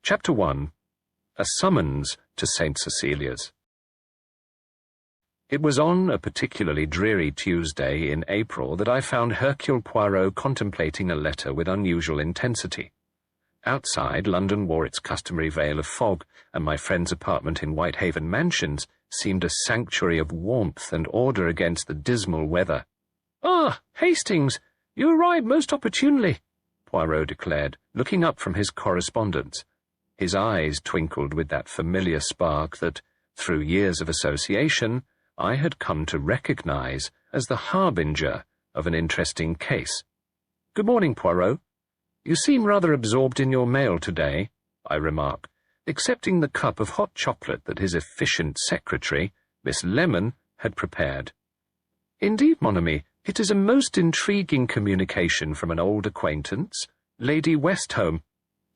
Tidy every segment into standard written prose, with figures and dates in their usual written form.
Chapter 1. A Summons to St Cecilia's. It was on a particularly dreary Tuesday in April that I found Hercule Poirot contemplating a letter with unusual intensity. Outside, London wore its customary veil of fog, and my friend's apartment in Whitehaven Mansions seemed a sanctuary of warmth and order against the dismal weather. "Ah, Hastings, you arrived most opportunely," Poirot declared, looking up from his correspondence. His eyes twinkled with that familiar spark that, through years of association, I had come to recognize as the harbinger of an interesting case. "Good morning, Poirot. You seem rather absorbed in your mail today," I remarked, accepting the cup of hot chocolate that his efficient secretary, Miss Lemon, had prepared. "Indeed, mon ami, it is a most intriguing communication from an old acquaintance, Lady Westholme.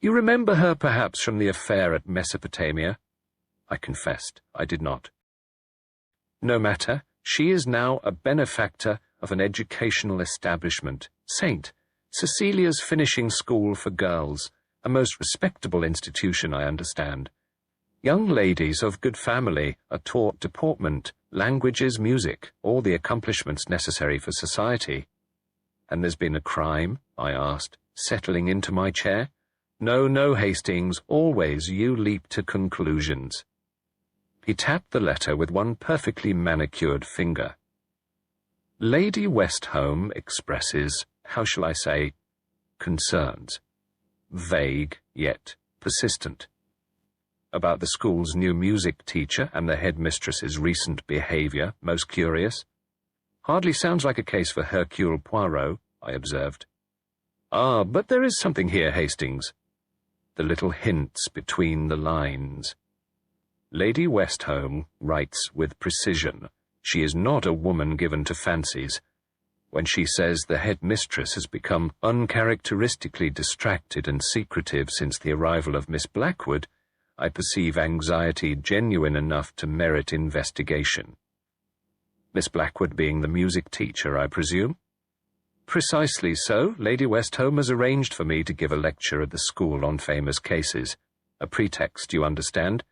You remember her perhaps from the affair at Mesopotamia?" I confessed I did not. "No matter, she is now a benefactor of an educational establishment, St Cecilia's Finishing School for Girls, a most respectable institution, I understand. Young ladies of good family are taught deportment, languages, music, all the accomplishments necessary for society." "And there's been a crime?" I asked, settling into my chair. "No, no, Hastings, always you leap to conclusions." He tapped the letter with one perfectly manicured finger. "Lady Westholme expresses, how shall I say, concerns. Vague, yet persistent. About the school's new music teacher and the headmistress's recent behavior, most curious. Hardly sounds like a case for Hercule Poirot," I observed. "Ah, but there is something here, Hastings. The little hints between the lines. Lady Westholme writes with precision. She is not a woman given to fancies. When she says the headmistress has become uncharacteristically distracted and secretive since the arrival of Miss Blackwood, I perceive anxiety genuine enough to merit investigation. Miss Blackwood being the music teacher, I presume?" "Precisely so. Lady Westholme has arranged for me to give a lecture at the school on famous cases. A pretext, you understand,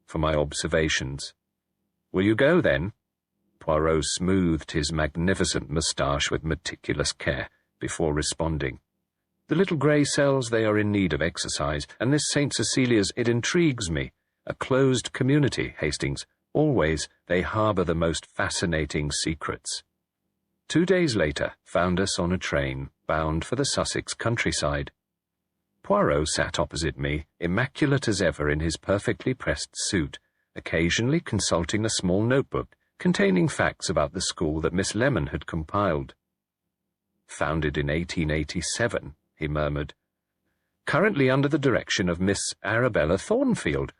for my observations. Will you go, then?" Poirot smoothed his magnificent moustache with meticulous care before responding. "The little grey cells, they are in need of exercise, and this St Cecilia's, it intrigues me. A closed community, Hastings. Always they harbour the most fascinating secrets." 2 days later found us on a train, bound for the Sussex countryside. Poirot sat opposite me, immaculate as ever in his perfectly pressed suit, occasionally consulting a small notebook containing facts about the school that Miss Lemon had compiled. "Founded in 1887, he murmured. "Currently under the direction of Miss Arabella Thornfield,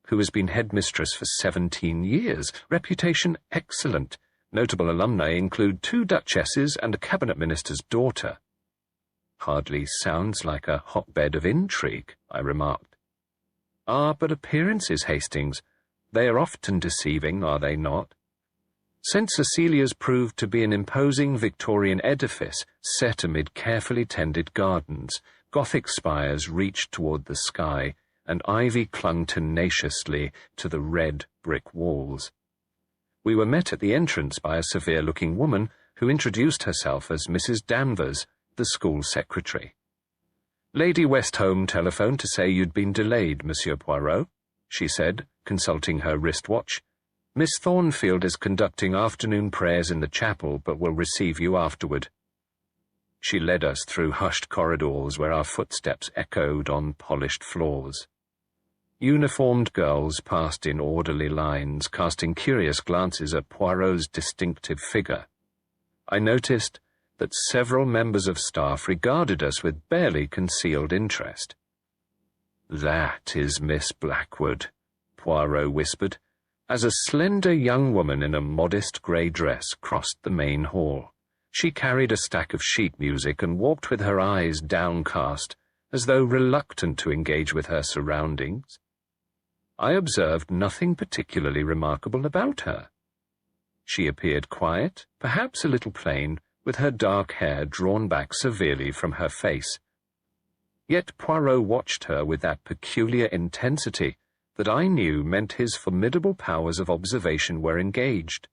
who has been headmistress for 17 years. Reputation excellent. Notable alumni include 2 duchesses and a cabinet minister's daughter." "Hardly sounds like a hotbed of intrigue," I remarked. "Ah, but appearances, Hastings. They are often deceiving, are they not? St Cecilia's proved to be an imposing Victorian edifice set amid carefully tended gardens. Gothic spires reached toward the sky, and ivy clung tenaciously to the red brick walls. We were met at the entrance by a severe-looking woman who introduced herself as Mrs. Danvers, the school secretary. "Lady Westholme telephoned to say you'd been delayed, Monsieur Poirot," she said, consulting her wristwatch. "Miss Thornfield is conducting afternoon prayers in the chapel, but will receive you afterward." She led us through hushed corridors where our footsteps echoed on polished floors. Uniformed girls passed in orderly lines, casting curious glances at Poirot's distinctive figure. I noticed that several members of staff regarded us with barely concealed interest. "That is Miss Blackwood," Poirot whispered, as a slender young woman in a modest grey dress crossed the main hall. She carried a stack of sheet music and walked with her eyes downcast, as though reluctant to engage with her surroundings. I observed nothing particularly remarkable about her. She appeared quiet, perhaps a little plain, with her dark hair drawn back severely from her face. Yet Poirot watched her with that peculiar intensity that I knew meant his formidable powers of observation were engaged.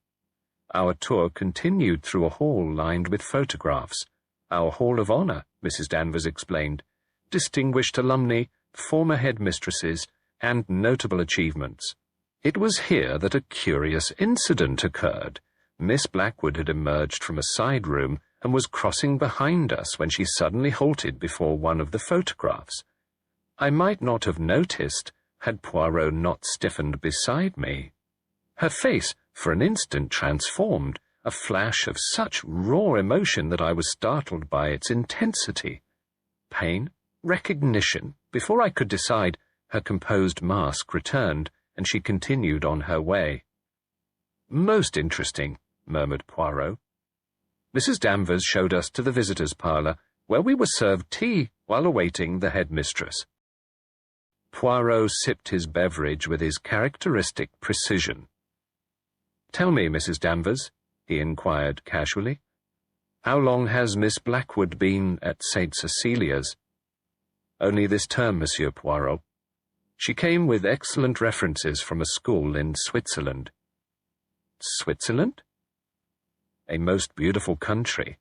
Our tour continued through a hall lined with photographs. Our Hall of Honor, Mrs. Danvers explained. Distinguished alumni, former headmistresses, and notable achievements. It was here that a curious incident occurred. Miss Blackwood had emerged from a side room and was crossing behind us when she suddenly halted before one of the photographs. I might not have noticed had Poirot not stiffened beside me. Her face, for an instant, transformed, a flash of such raw emotion that I was startled by its intensity. Pain, recognition. Before I could decide, her composed mask returned, and she continued on her way. "Most interesting," murmured Poirot. Mrs. Danvers showed us to the visitors' parlour, where we were served tea while awaiting the headmistress. Poirot sipped his beverage with his characteristic precision. "Tell me, Mrs. Danvers," he inquired casually, "how long has Miss Blackwood been at St. Cecilia's?" "Only this term, Monsieur Poirot. She came with excellent references from a school in Switzerland." "Switzerland?" "A most beautiful country.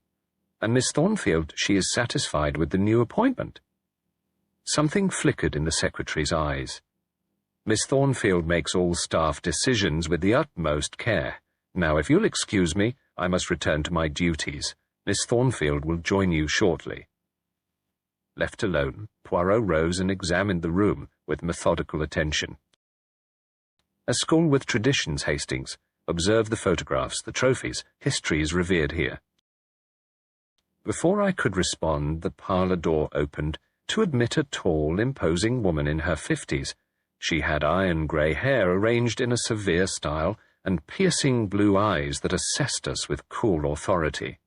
And Miss Thornfield, she is satisfied with the new appointment." Something flickered in the secretary's eyes. "Miss Thornfield makes all staff decisions with the utmost care. Now, if you'll excuse me, I must return to my duties. Miss Thornfield will join you shortly." Left alone, Poirot rose and examined the room with methodical attention. "A school with traditions, Hastings. Observe the photographs, the trophies. History is revered here." Before I could respond, the parlour door opened to admit a tall, imposing woman in her 50s. She had iron-grey hair arranged in a severe style and piercing blue eyes that assessed us with cool authority.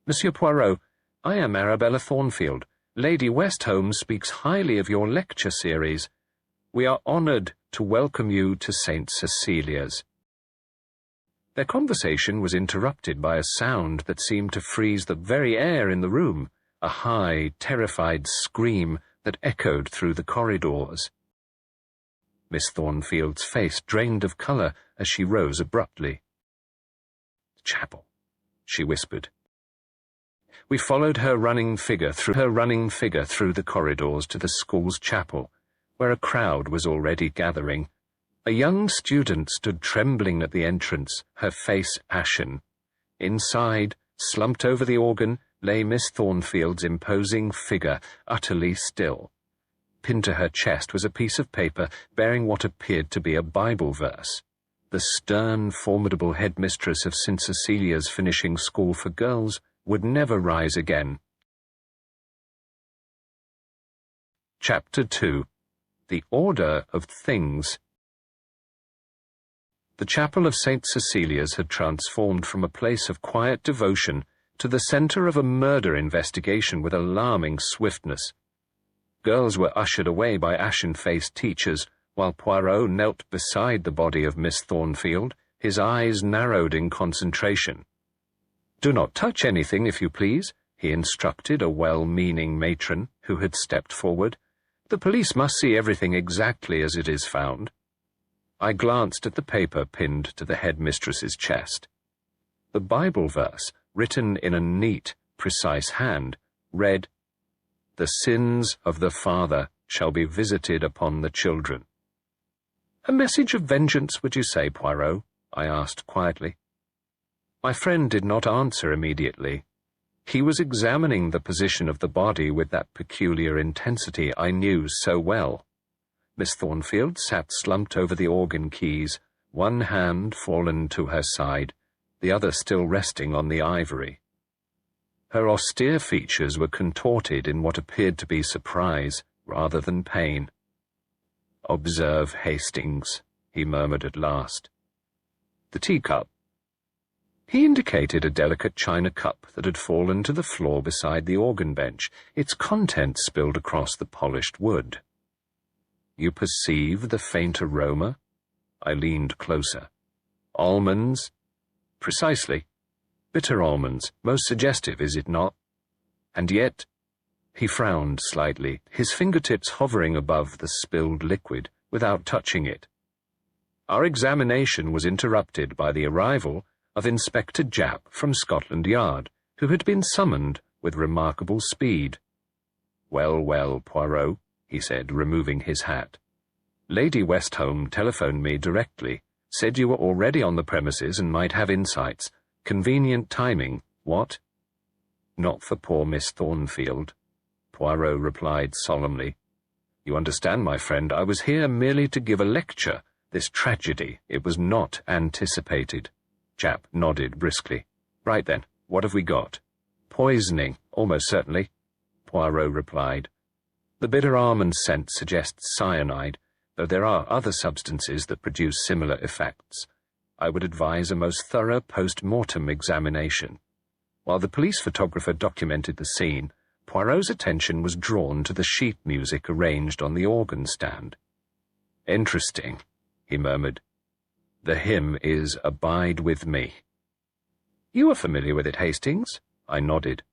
"Monsieur Poirot, I am Arabella Thornfield. Lady Westholme speaks highly of your lecture series. We are honoured to welcome you to St. Cecilia's." Their conversation was interrupted by a sound that seemed to freeze the very air in the room, a high, terrified scream that echoed through the corridors. Miss Thornfield's face drained of colour as she rose abruptly. "Chapel," she whispered. We followed her running figure through the corridors to the school's chapel, where a crowd was already gathering. A young student stood trembling at the entrance, her face ashen. Inside, slumped over the organ, lay Miss Thornfield's imposing figure, utterly still. Pinned to her chest was a piece of paper bearing what appeared to be a Bible verse. The stern, formidable headmistress of St. Cecilia's finishing school for girls would never rise again. Chapter 2. The Order of Things. The chapel of St. Cecilia's had transformed from a place of quiet devotion to the centre of a murder investigation with alarming swiftness. Girls were ushered away by ashen-faced teachers, while Poirot knelt beside the body of Miss Thornfield, his eyes narrowed in concentration. "Do not touch anything, if you please," he instructed a well-meaning matron who had stepped forward. "The police must see everything exactly as it is found." I glanced at the paper pinned to the headmistress's chest. The Bible verse, written in a neat, precise hand, read, "The sins of the father shall be visited upon the children." "A message of vengeance, would you say, Poirot?" I asked quietly. My friend did not answer immediately. He was examining the position of the body with that peculiar intensity I knew so well. Miss Thornfield sat slumped over the organ keys, one hand fallen to her side, the other still resting on the ivory. Her austere features were contorted in what appeared to be surprise rather than pain. "Observe, Hastings," he murmured at last. "The teacup." He indicated a delicate china cup that had fallen to the floor beside the organ bench, its contents spilled across the polished wood. "You perceive the faint aroma?" I leaned closer. "Almonds?" "Precisely. Bitter almonds, most suggestive, is it not? And yet, He frowned slightly, his fingertips hovering above the spilled liquid, without touching it. Our examination was interrupted by the arrival of Inspector Japp from Scotland Yard, who had been summoned with remarkable speed. "Well, well, Poirot," he said, removing his hat. "Lady Westholme telephoned me directly, said you were already on the premises and might have insights. Convenient timing, what?" "Not for poor Miss Thornfield," Poirot replied solemnly. "You understand, my friend, I was here merely to give a lecture. This tragedy, it was not anticipated." Japp nodded briskly. "Right then, what have we got?" "Poisoning, almost certainly," Poirot replied. "The bitter almond scent suggests cyanide, though there are other substances that produce similar effects. I would advise a most thorough post-mortem examination." While the police photographer documented the scene, Poirot's attention was drawn to the sheet music arranged on the organ stand. "Interesting," he murmured. "The hymn is 'Abide with Me.'" "You are familiar with it, Hastings?" I nodded.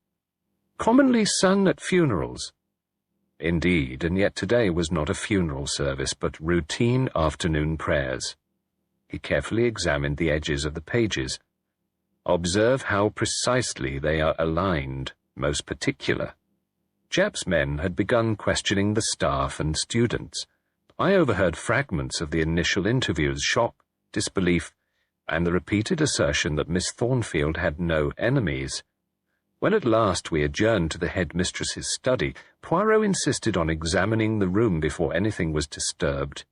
"Commonly sung at funerals." "Indeed, and yet today was not a funeral service, but routine afternoon prayers." He carefully examined the edges of the pages. "Observe how precisely they are aligned, most particular." Japp's men had begun questioning the staff and students. I overheard fragments of the initial interviews, shock, disbelief, and the repeated assertion that Miss Thornfield had no enemies. When at last we adjourned to the headmistress's study, Poirot insisted on examining the room before anything was disturbed.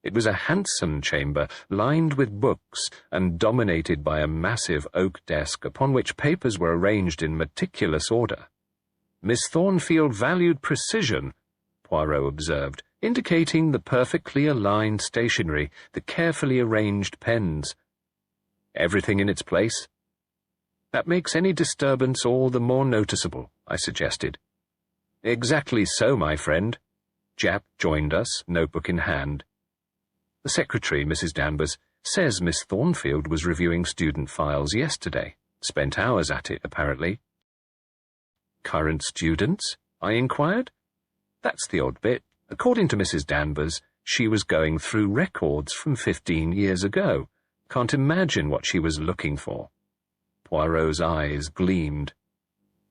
It was a handsome chamber, lined with books, and dominated by a massive oak desk upon which papers were arranged in meticulous order. "Miss Thornfield valued precision," Poirot observed, indicating the perfectly aligned stationery, the carefully arranged pens. "Everything in its place?" "That makes any disturbance all the more noticeable," I suggested. "Exactly so, my friend." Japp joined us, notebook in hand. "The secretary, Mrs. Danvers, says Miss Thornfield was reviewing student files yesterday. Spent hours at it, apparently." "Current students?" I inquired. "That's the odd bit. According to Mrs. Danvers, she was going through records from 15 years ago. Can't imagine what she was looking for." Poirot's eyes gleamed.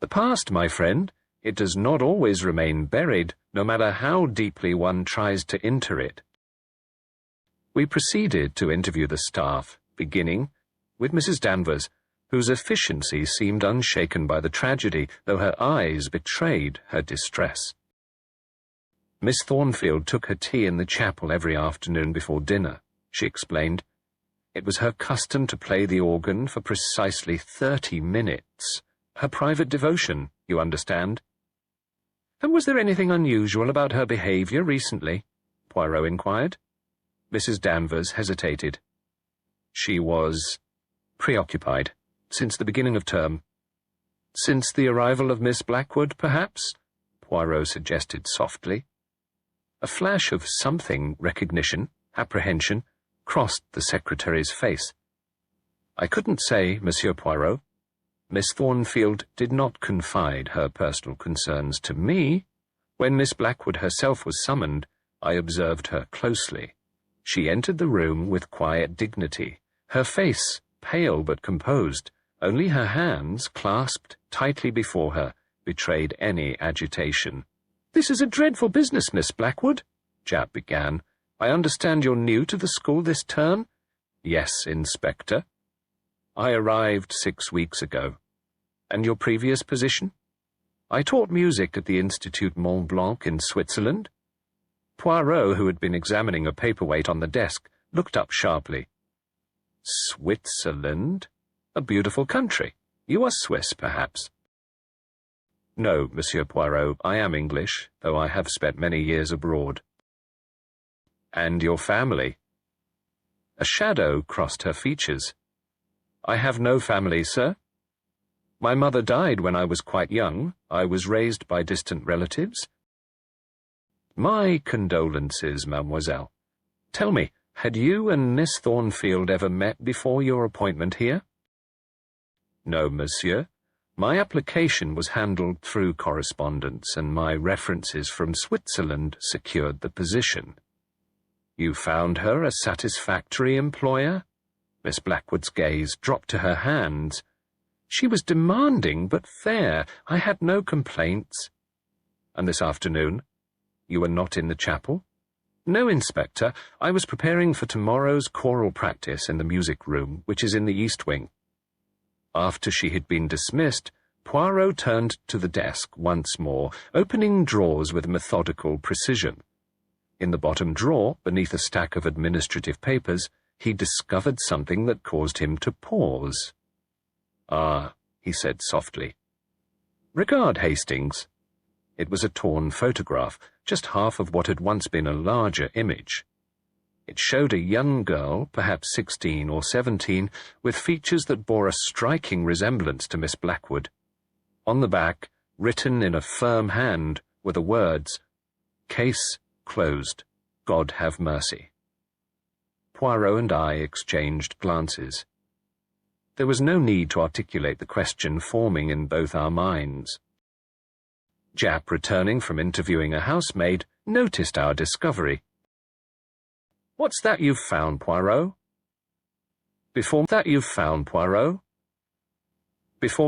"The past, my friend, it does not always remain buried, no matter how deeply one tries to enter it." We proceeded to interview the staff, beginning with Mrs. Danvers, whose efficiency seemed unshaken by the tragedy, though her eyes betrayed her distress. "Miss Thornfield took her tea in the chapel every afternoon before dinner," she explained. "It was her custom to play the organ for precisely 30 minutes. Her private devotion, you understand." "And was there anything unusual about her behavior recently?" Poirot inquired. Mrs. Danvers hesitated. "She was preoccupied since the beginning of term." "Since the arrival of Miss Blackwood, perhaps?" Poirot suggested softly. A flash of something, recognition, apprehension, crossed the secretary's face. "I couldn't say, Monsieur Poirot. Miss Thornfield did not confide her personal concerns to me. When Miss Blackwood herself was summoned, I observed her closely. She entered the room with quiet dignity, her face pale but composed. Only her hands, clasped tightly before her, betrayed any agitation." "This is a dreadful business, Miss Blackwood," Japp began. "I understand you're new to the school this term?" "Yes, Inspector. I arrived 6 weeks ago." "And your previous position?" "I taught music at the Institut Mont Blanc in Switzerland." Poirot, who had been examining a paperweight on the desk, looked up sharply. "Switzerland? A beautiful country. You are Swiss, perhaps?" "No, Monsieur Poirot, I am English, though I have spent many years abroad." "And your family?" A shadow crossed her features. "I have no family, sir. My mother died when I was quite young. I was raised by distant relatives." "My condolences, mademoiselle. Tell me, had you and Miss Thornfield ever met before your appointment here?" "No, monsieur. My application was handled through correspondence, and my references from Switzerland secured the position. You found her a satisfactory employer? Miss Blackwood's gaze dropped to her hands. She was demanding but fair. I had no complaints. And this afternoon? You were not in the chapel? No, Inspector. I was preparing for tomorrow's choral practice in the music room, which is in the east wing. After she had been dismissed, Poirot turned to the desk once more, opening drawers with methodical precision. In the bottom drawer, beneath a stack of administrative papers, he discovered something that caused him to pause. "Ah," he said softly. "Regard, Hastings." It was a torn photograph, just half of what had once been a larger image. It showed a young girl, perhaps 16 or 17, with features that bore a striking resemblance to Miss Blackwood. On the back, written in a firm hand, were the words, "Case closed. God have mercy." Poirot and I exchanged glances. There was no need to articulate the question forming in both our minds. Japp, returning from interviewing a housemaid, noticed our discovery. "What's that you've found, Poirot?" Before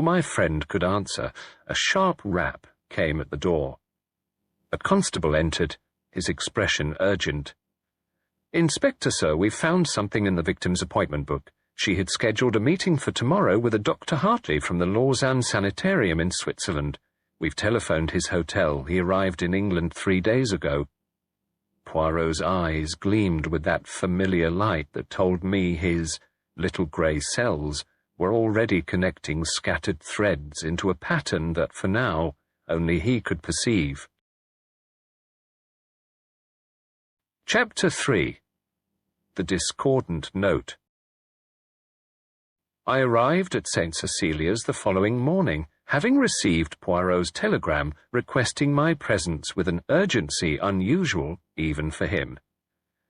my friend could answer, a sharp rap came at the door. A constable entered, his expression urgent. "Inspector, sir, we've found something in the victim's appointment book. She had scheduled a meeting for tomorrow with a Dr. Hartley from the Lausanne Sanitarium in Switzerland. We've telephoned his hotel. He arrived in England 3 days ago." Poirot's eyes gleamed with that familiar light that told me his little grey cells were already connecting scattered threads into a pattern that, for now, only he could perceive. Chapter 3. The Discordant Note. I arrived at St Cecilia's the following morning, having received Poirot's telegram requesting my presence with an urgency unusual even for him.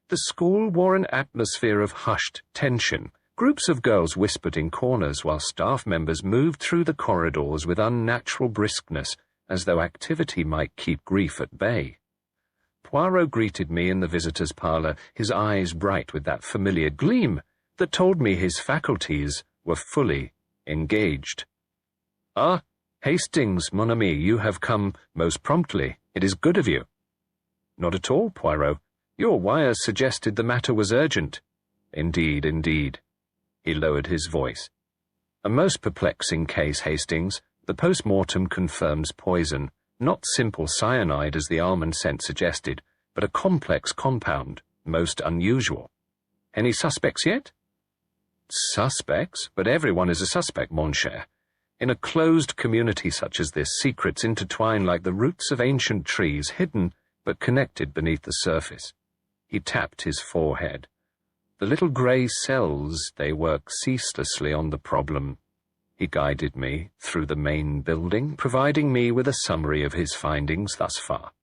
The school wore an atmosphere of hushed tension. Groups of girls whispered in corners while staff members moved through the corridors with unnatural briskness, as though activity might keep grief at bay. Poirot greeted me in the visitors' parlour, his eyes bright with that familiar gleam that told me his faculties were fully engaged. "Ah, Hastings, mon ami, you have come most promptly. It is good of you." "Not at all, Poirot. Your wires suggested the matter was urgent." "Indeed, indeed." He lowered his voice. "A most perplexing case, Hastings. The post-mortem confirms poison, not simple cyanide as the almond scent suggested, but a complex compound, most unusual. Any suspects yet?" "Suspects? But everyone is a suspect, mon cher. In a closed community such as this, secrets intertwine like the roots of ancient trees, hidden but connected beneath the surface." He tapped his forehead. "The little grey cells, they work ceaselessly on the problem." He guided me through the main building, providing me with a summary of his findings thus far.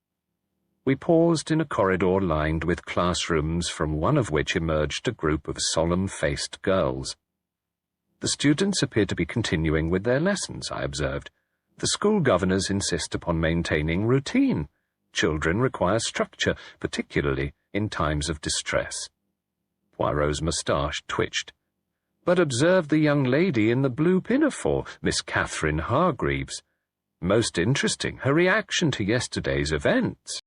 We paused in a corridor lined with classrooms, from one of which emerged a group of solemn-faced girls. The students appeared to be continuing with their lessons, I observed. The school governors insist upon maintaining routine. Children require structure, particularly in times of distress. Poirot's moustache twitched. "But observe the young lady in the blue pinafore, Miss Catherine Hargreaves. Most interesting, her reaction to yesterday's events."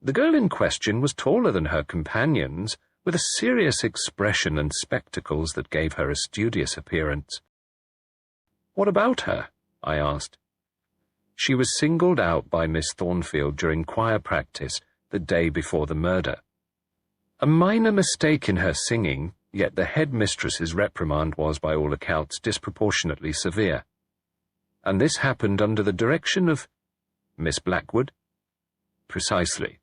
The girl in question was taller than her companions, with a serious expression and spectacles that gave her a studious appearance. "What about her?" I asked. "She was singled out by Miss Thornfield during choir practice the day before the murder. A minor mistake in her singing, yet the headmistress's reprimand was, by all accounts, disproportionately severe. And this happened under the direction of Miss Blackwood?" "Precisely.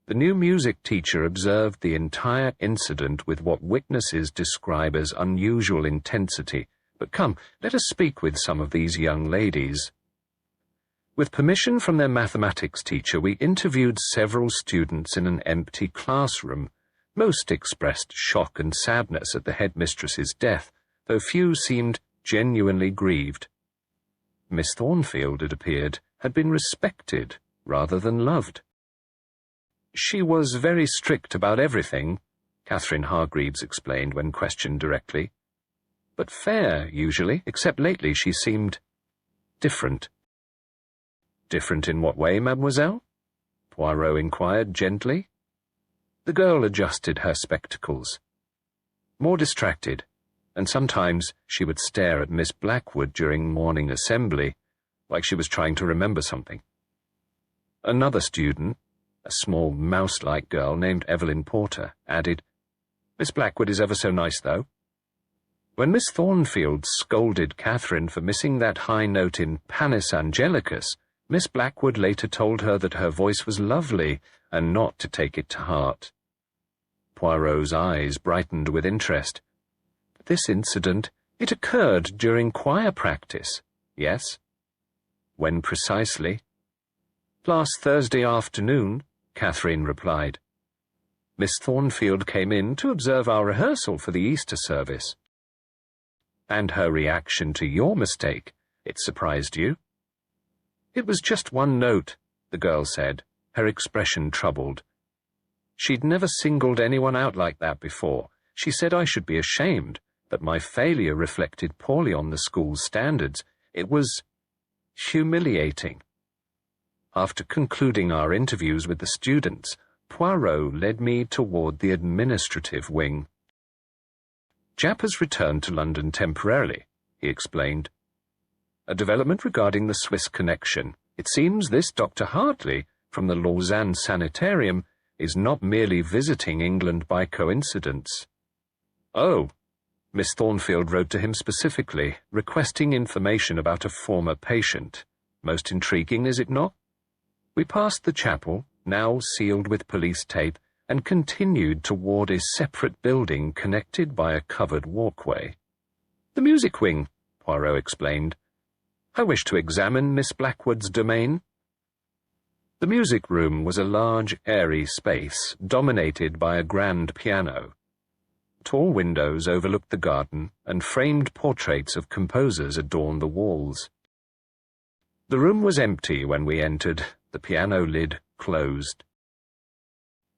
The new music teacher observed the entire incident with what witnesses describe as unusual intensity. But come, let us speak with some of these young ladies." With permission from their mathematics teacher, we interviewed several students in an empty classroom. Most expressed shock and sadness at the headmistress's death, though few seemed genuinely grieved. Miss Thornfield, it appeared, had been respected rather than loved. She was very strict about everything, Catherine Hargreaves explained when questioned directly. But fair, usually, except lately she seemed different. Different in what way, mademoiselle? Poirot inquired gently. The girl adjusted her spectacles. More distracted, and sometimes she would stare at Miss Blackwood during morning assembly, like she was trying to remember something. Another student, a small mouse-like girl named Evelyn Porter, added, "Miss Blackwood is ever so nice, though." When Miss Thornfield scolded Catherine for missing that high note in Panis Angelicus, Miss Blackwood later told her that her voice was lovely and not to take it to heart. Poirot's eyes brightened with interest. This incident, it occurred during choir practice, yes? When precisely? Last Thursday afternoon, Catherine replied. Miss Thornfield came in to observe our rehearsal for the Easter service. And her reaction to your mistake, it surprised you? It was just one note, the girl said, her expression troubled. She'd never singled anyone out like that before. She said I should be ashamed, that my failure reflected poorly on the school's standards. It was humiliating. After concluding our interviews with the students, Poirot led me toward the administrative wing. Japp has returned to London temporarily, he explained. A development regarding the Swiss connection. It seems this Dr. Hartley, from the Lausanne Sanitarium, is not merely visiting England by coincidence. Oh, Miss Thornfield wrote to him specifically, requesting information about a former patient. Most intriguing, is it not? We passed the chapel, now sealed with police tape, and continued toward a separate building connected by a covered walkway. The music wing, Poirot explained. I wish to examine Miss Blackwood's domain. The music room was a large, airy space, dominated by a grand piano. Tall windows overlooked the garden, and framed portraits of composers adorned the walls. The room was empty when we entered, the piano lid closed.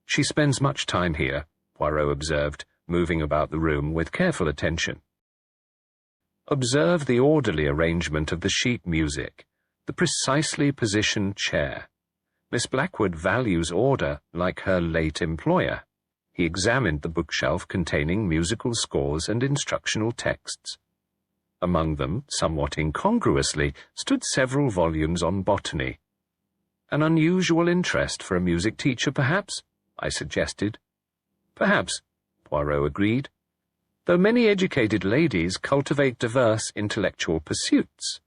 She spends much time here, Poirot observed, moving about the room with careful attention. Observe the orderly arrangement of the sheet music, the precisely positioned chair. Miss Blackwood values order like her late employer. He examined the bookshelf containing musical scores and instructional texts. Among them, somewhat incongruously, stood several volumes on botany. An unusual interest for a music teacher, perhaps? I suggested. Perhaps, Poirot agreed, though many educated ladies cultivate diverse intellectual pursuits.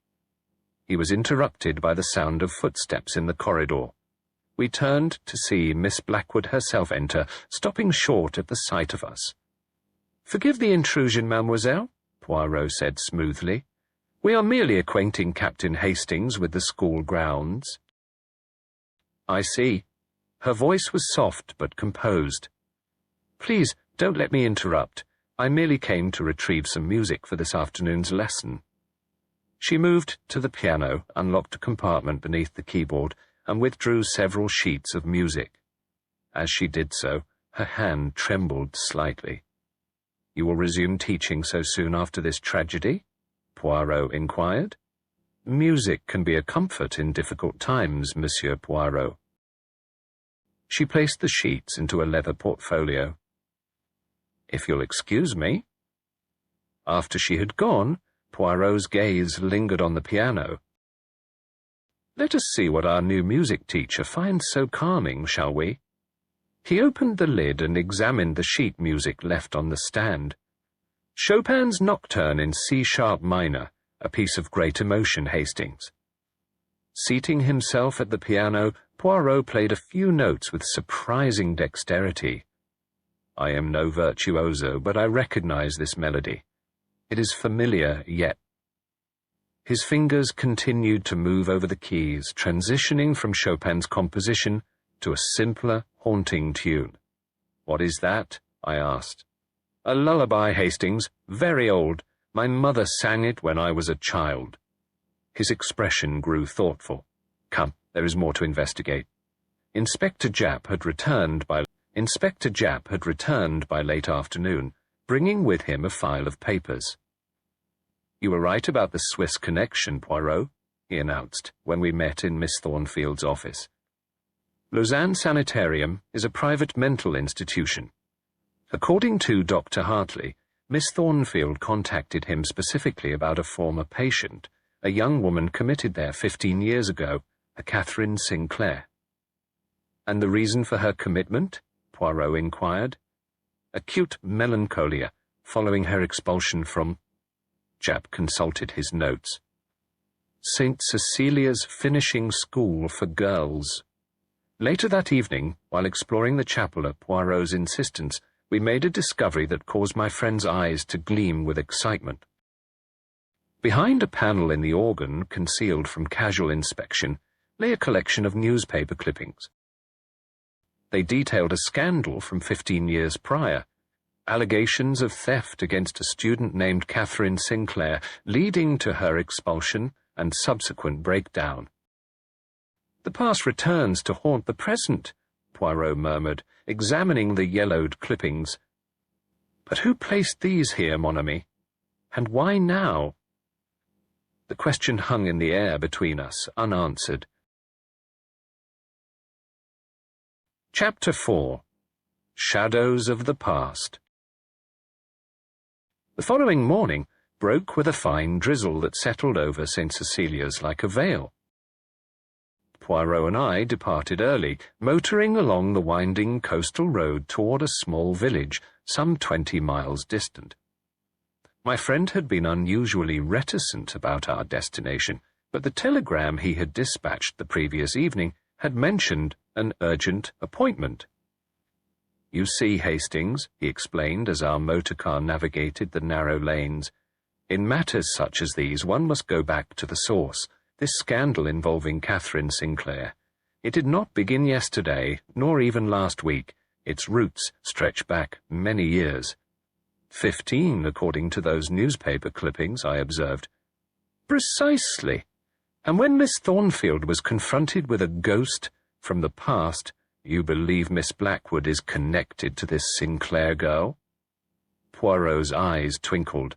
He was interrupted by the sound of footsteps in the corridor. We turned to see Miss Blackwood herself enter, stopping short at the sight of us. "Forgive the intrusion, mademoiselle," Poirot said smoothly. "We are merely acquainting Captain Hastings with the school grounds." I see. Her voice was soft but composed. "Please, don't let me interrupt. I merely came to retrieve some music for this afternoon's lesson." She moved to the piano, unlocked a compartment beneath the keyboard, and withdrew several sheets of music. As she did so, her hand trembled slightly. "You will resume teaching so soon after this tragedy?" Poirot inquired. "Music can be a comfort in difficult times, Monsieur Poirot." She placed the sheets into a leather portfolio. "If you'll excuse me." After she had gone, Poirot's gaze lingered on the piano. "Let us see what our new music teacher finds so calming, shall we?" He opened the lid and examined the sheet music left on the stand. Chopin's Nocturne in C-sharp minor, a piece of great emotion, Hastings. Seating himself at the piano, Poirot played a few notes with surprising dexterity. I am no virtuoso, but I recognize this melody. It is familiar yet. His fingers continued to move over the keys, transitioning from Chopin's composition to a simpler, haunting tune. "What is that?" I asked. "A lullaby, Hastings, very old. My mother sang it when I was a child." His expression grew thoughtful. Come, there is more to investigate. Inspector Japp had returned by late afternoon, bringing with him a file of papers. You were right about the Swiss connection, Poirot, he announced when we met in Miss Thornfield's office. Lausanne Sanitarium is a private mental institution. According to Dr. Hartley, Miss Thornfield contacted him specifically about a former patient, a young woman committed there 15 years ago, a Catherine Sinclair. And the reason for her commitment? Poirot inquired. Acute melancholia, following her expulsion from... Japp consulted his notes. St Cecilia's finishing school for girls. Later that evening, while exploring the chapel at Poirot's insistence, we made a discovery that caused my friend's eyes to gleam with excitement. Behind a panel in the organ, concealed from casual inspection, lay a collection of newspaper clippings. They detailed a scandal from 15 years prior, allegations of theft against a student named Catherine Sinclair, leading to her expulsion and subsequent breakdown. The past returns to haunt the present, Poirot murmured, examining the yellowed clippings. But who placed these here, mon ami? And why now? The question hung in the air between us, unanswered. Chapter 4. Shadows of the Past. The following morning broke with a fine drizzle that settled over St Cecilia's like a veil. Poirot and I departed early, motoring along the winding coastal road toward a small village some 20 miles distant. My friend had been unusually reticent about our destination, but the telegram he had dispatched the previous evening had mentioned an urgent appointment. You see, Hastings, he explained as our motorcar navigated the narrow lanes, in matters such as these one must go back to the source. This scandal involving Catherine Sinclair. It did not begin yesterday, nor even last week. Its roots stretch back many years. 15, according to those newspaper clippings, I observed. Precisely. And when Miss Thornfield was confronted with a ghost from the past, you believe Miss Blackwood is connected to this Sinclair girl? Poirot's eyes twinkled.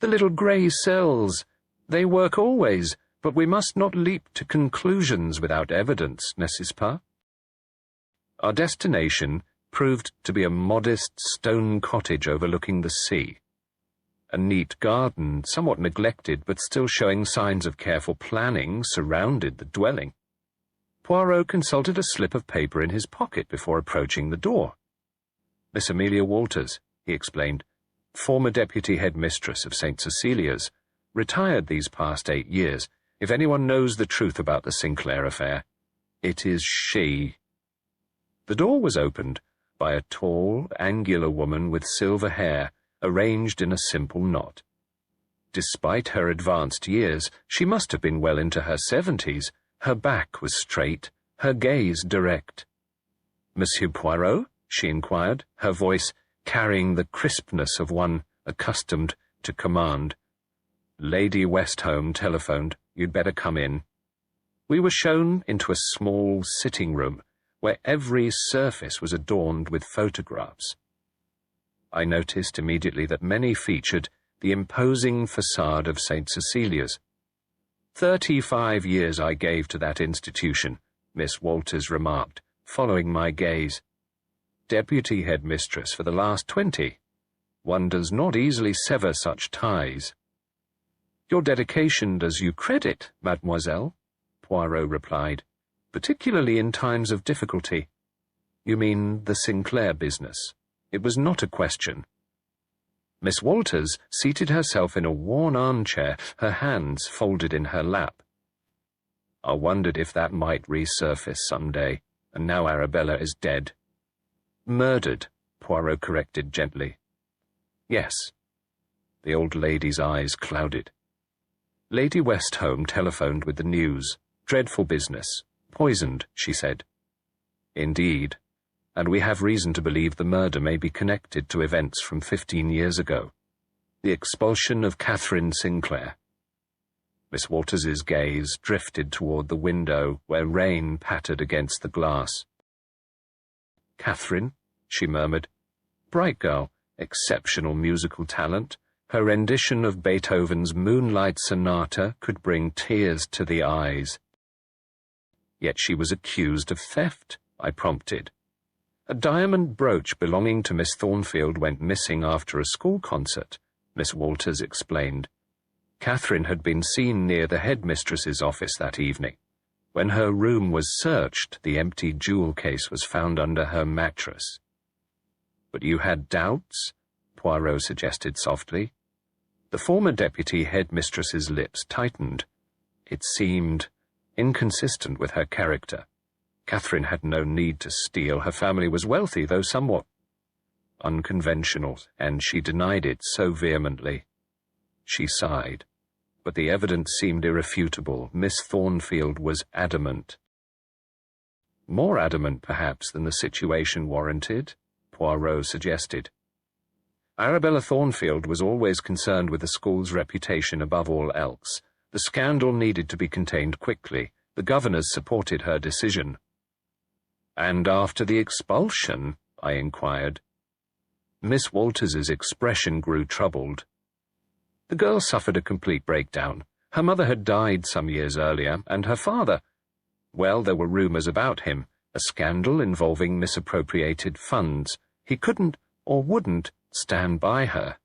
The little grey cells. They work always. But we must not leap to conclusions without evidence, n'est-ce pas? Our destination proved to be a modest stone cottage overlooking the sea. A neat garden, somewhat neglected but still showing signs of careful planning, surrounded the dwelling. Poirot consulted a slip of paper in his pocket before approaching the door. Miss Amelia Walters, he explained, former deputy headmistress of St Cecilia's, retired these past 8 years. If anyone knows the truth about the Sinclair affair, it is she. The door was opened by a tall, angular woman with silver hair arranged in a simple knot. Despite her advanced years, she must have been well into her 70s. Her back was straight, her gaze direct. Monsieur Poirot? She inquired, her voice carrying the crispness of one accustomed to command. Lady Westholme telephoned. You'd better come in. We were shown into a small sitting room where every surface was adorned with photographs. I noticed immediately that many featured the imposing facade of St Cecilia's. 35 years I gave to that institution, Miss Walters remarked, following my gaze. Deputy headmistress for the last 20. One does not easily sever such ties. Your dedication does you credit, mademoiselle, Poirot replied, particularly in times of difficulty. You mean the Sinclair business. It was not a question. Miss Walters seated herself in a worn armchair, her hands folded in her lap. I wondered if that might resurface some day, and now Arabella is dead. Murdered, Poirot corrected gently. Yes. The old lady's eyes clouded. Lady Westholme telephoned with the news. Dreadful business. Poisoned, she said. Indeed, and we have reason to believe the murder may be connected to events from 15 years ago. The expulsion of Catherine Sinclair. Miss Walters's gaze drifted toward the window where rain pattered against the glass. "Catherine," she murmured. "Bright girl, exceptional musical talent. Her rendition of Beethoven's Moonlight Sonata could bring tears to the eyes." "Yet she was accused of theft," I prompted. "A diamond brooch belonging to Miss Thornfield went missing after a school concert," Miss Walters explained. "Catherine had been seen near the headmistress's office that evening. When her room was searched, the empty jewel case was found under her mattress." "But you had doubts?" Poirot suggested softly. The former deputy headmistress's lips tightened. It seemed inconsistent with her character. Catherine had no need to steal. Her family was wealthy, though somewhat unconventional, and she denied it so vehemently. She sighed, but the evidence seemed irrefutable. Miss Thornfield was adamant. "More adamant, perhaps, than the situation warranted," Poirot suggested. "Arabella Thornfield was always concerned with the school's reputation above all else. The scandal needed to be contained quickly. The governors supported her decision." "And after the expulsion?" I inquired. Miss Walters's expression grew troubled. "The girl suffered a complete breakdown. Her mother had died some years earlier, and her father, well, there were rumors about him, a scandal involving misappropriated funds. He couldn't or wouldn't stand by her.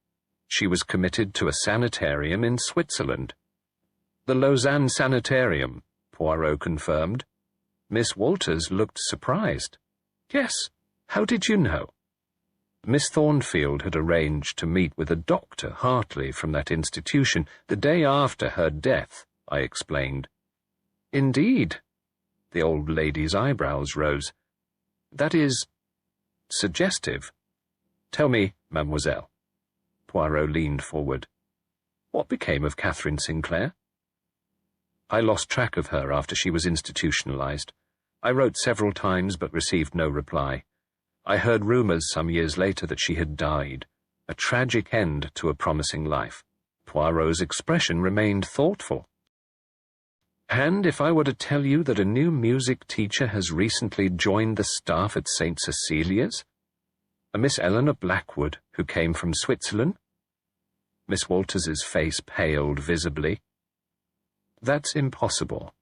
She was committed to a sanitarium in Switzerland." "The Lausanne Sanitarium," Poirot confirmed. Miss Walters looked surprised. "Yes, how did you know?" "Miss Thornfield had arranged to meet with a Dr. Hartley from that institution the day after her death," I explained. "Indeed?" The old lady's eyebrows rose. "That is suggestive. Tell me, mademoiselle." Poirot leaned forward. "What became of Catherine Sinclair?" "I lost track of her after she was institutionalized. I wrote several times but received no reply. I heard rumors some years later that she had died, a tragic end to a promising life." Poirot's expression remained thoughtful. "And if I were to tell you that a new music teacher has recently joined the staff at St Cecilia's? A Miss Eleanor Blackwood, who came from Switzerland?" Miss Walters's face paled visibly. "That's impossible."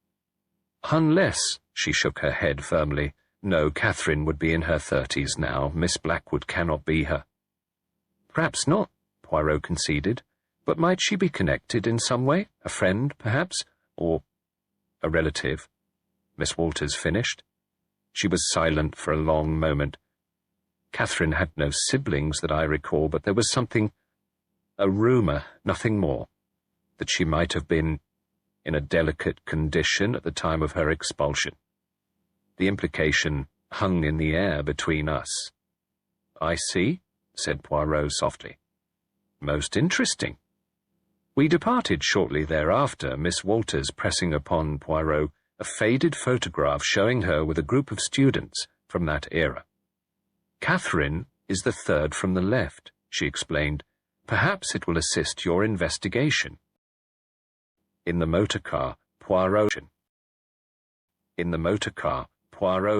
"Unless," she shook her head firmly, "no, Catherine would be in her 30s now. Miss Blackwood cannot be her." "Perhaps not," Poirot conceded, "but might she be connected in some way? A friend, perhaps? Or a relative?" Miss Walters finished. She was silent for a long moment. "Catherine had no siblings that I recall, but there was something, a rumor, nothing more, that she might have been in a delicate condition at the time of her expulsion. The implication hung in the air between us." "I see," said Poirot softly. "Most interesting." We departed shortly thereafter, Miss Walters pressing upon Poirot a faded photograph showing her with a group of students from that era. "Catherine is the third from the left," she explained. "Perhaps it will assist your investigation." In the motor car, Poirot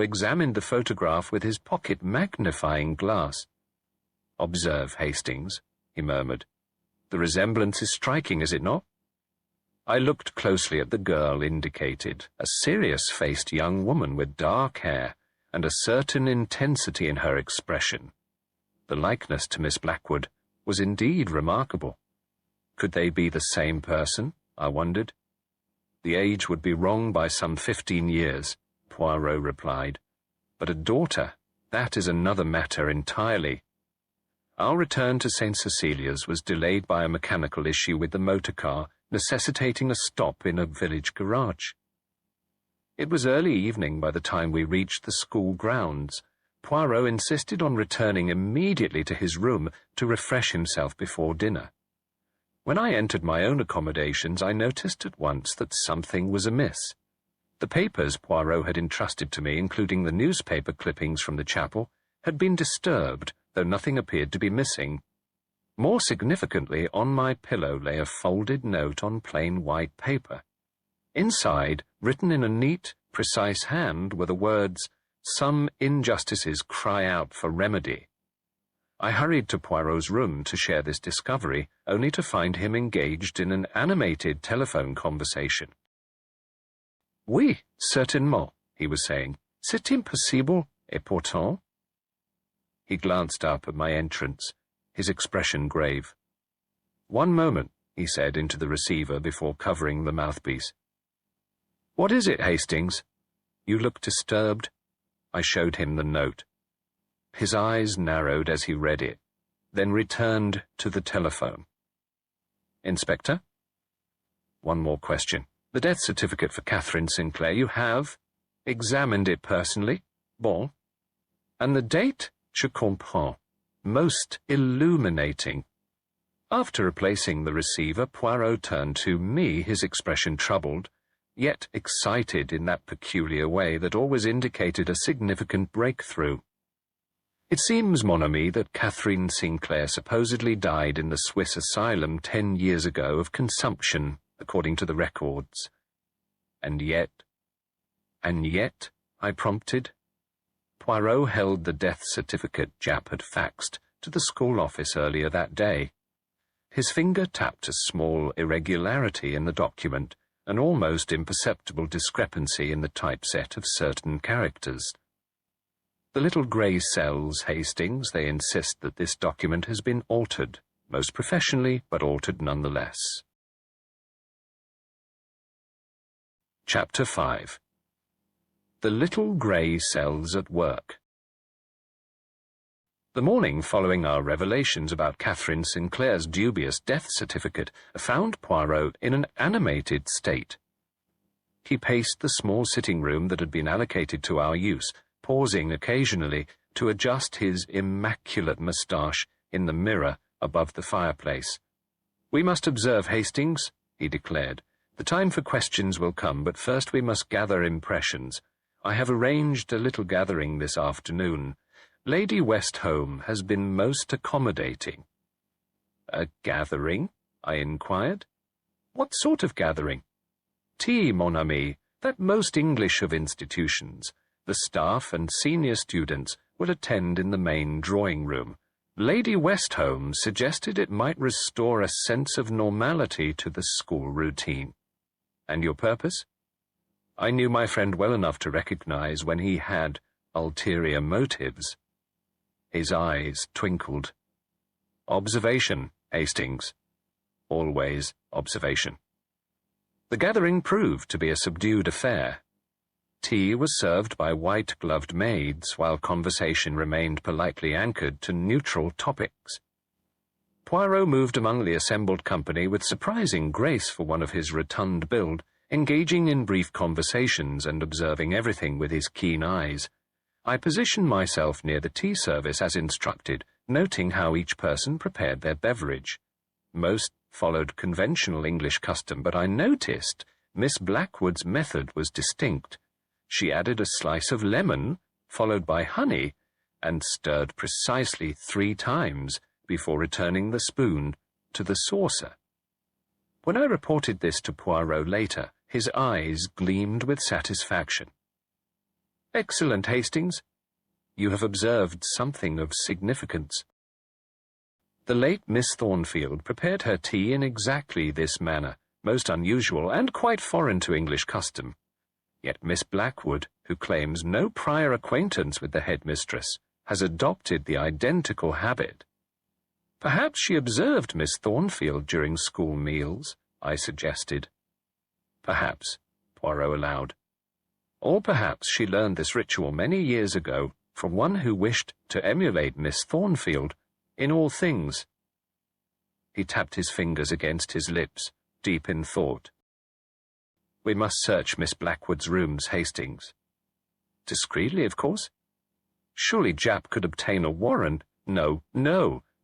examined the photograph with his pocket magnifying glass. "Observe, Hastings," he murmured. "The resemblance is striking, is it not?" I looked closely at the girl indicated, a serious-faced young woman with dark hair and a certain intensity in her expression. The likeness to Miss Blackwood was indeed remarkable. Could they be the same person? I wondered. "The age would be wrong by some 15 years, Poirot replied. "But a daughter, that is another matter entirely." Our return to St Cecilia's was delayed by a mechanical issue with the motor car, necessitating a stop in a village garage. It was early evening by the time we reached the school grounds. Poirot insisted on returning immediately to his room to refresh himself before dinner. When I entered my own accommodations, I noticed at once that something was amiss. The papers Poirot had entrusted to me, including the newspaper clippings from the chapel, had been disturbed, though nothing appeared to be missing. More significantly, on my pillow lay a folded note on plain white paper. Inside, written in a neat, precise hand, were the words, "Some injustices cry out for remedy." I hurried to Poirot's room to share this discovery, only to find him engaged in an animated telephone conversation. "Oui, certainement," he was saying. "C'est impossible, et pourtant." He glanced up at my entrance, his expression grave. "One moment," he said into the receiver before covering the mouthpiece. "What is it, Hastings? You look disturbed." I showed him the note. His eyes narrowed as he read it, then returned to the telephone. "Inspector?" "One more question. The death certificate for Catherine Sinclair, you have examined it personally? Bon. And the date? Je comprends. Most illuminating." After replacing the receiver, Poirot turned to me, his expression troubled, yet excited in that peculiar way that always indicated a significant breakthrough. "It seems, mon ami, that Catherine Sinclair supposedly died in the Swiss asylum 10 years ago of consumption, according to the records. And yet, I prompted. Poirot held the death certificate Japp had faxed to the school office earlier that day. His finger tapped a small irregularity in the document, an almost imperceptible discrepancy in the typeset of certain characters. "The little grey cells, Hastings, they insist that this document has been altered, most professionally, but altered nonetheless." Chapter 5. The Little Grey Cells at Work. The morning following our revelations about Catherine Sinclair's dubious death certificate found Poirot in an animated state. He paced the small sitting room that had been allocated to our use, pausing occasionally to adjust his immaculate moustache in the mirror above the fireplace. "We must observe, Hastings," he declared. "The time for questions will come, but first we must gather impressions. I have arranged a little gathering this afternoon. Lady Westholme has been most accommodating." "A gathering?" I inquired. "What sort of gathering?" "Tea, mon ami, that most English of institutions. The staff and senior students will attend in the main drawing-room. Lady Westholme suggested it might restore a sense of normality to the school routine." "And your purpose?" I knew my friend well enough to recognize when he had ulterior motives. His eyes twinkled. "Observation, Hastings. Always observation." The gathering proved to be a subdued affair. Tea was served by white-gloved maids, while conversation remained politely anchored to neutral topics. Poirot moved among the assembled company with surprising grace for one of his rotund build, engaging in brief conversations and observing everything with his keen eyes. I positioned myself near the tea service as instructed, noting how each person prepared their beverage. Most followed conventional English custom, but I noticed Miss Blackwood's method was distinct. She added a slice of lemon, followed by honey, and stirred precisely 3 times before returning the spoon to the saucer. When I reported this to Poirot later, his eyes gleamed with satisfaction. "Excellent, Hastings. You have observed something of significance." The late Miss Thornfield prepared her tea in exactly this manner, most unusual and quite foreign to English custom. Yet Miss Blackwood, who claims no prior acquaintance with the headmistress, has adopted the identical habit. "Perhaps she observed Miss Thornfield during school meals," I suggested. "Perhaps," Poirot allowed. "Or perhaps she learned this ritual many years ago from one who wished to emulate Miss Thornfield in all things." He tapped his fingers against his lips, deep in thought. "We must search Miss Blackwood's rooms, Hastings." "Discreetly, of course." "Surely Japp could obtain a warrant." No.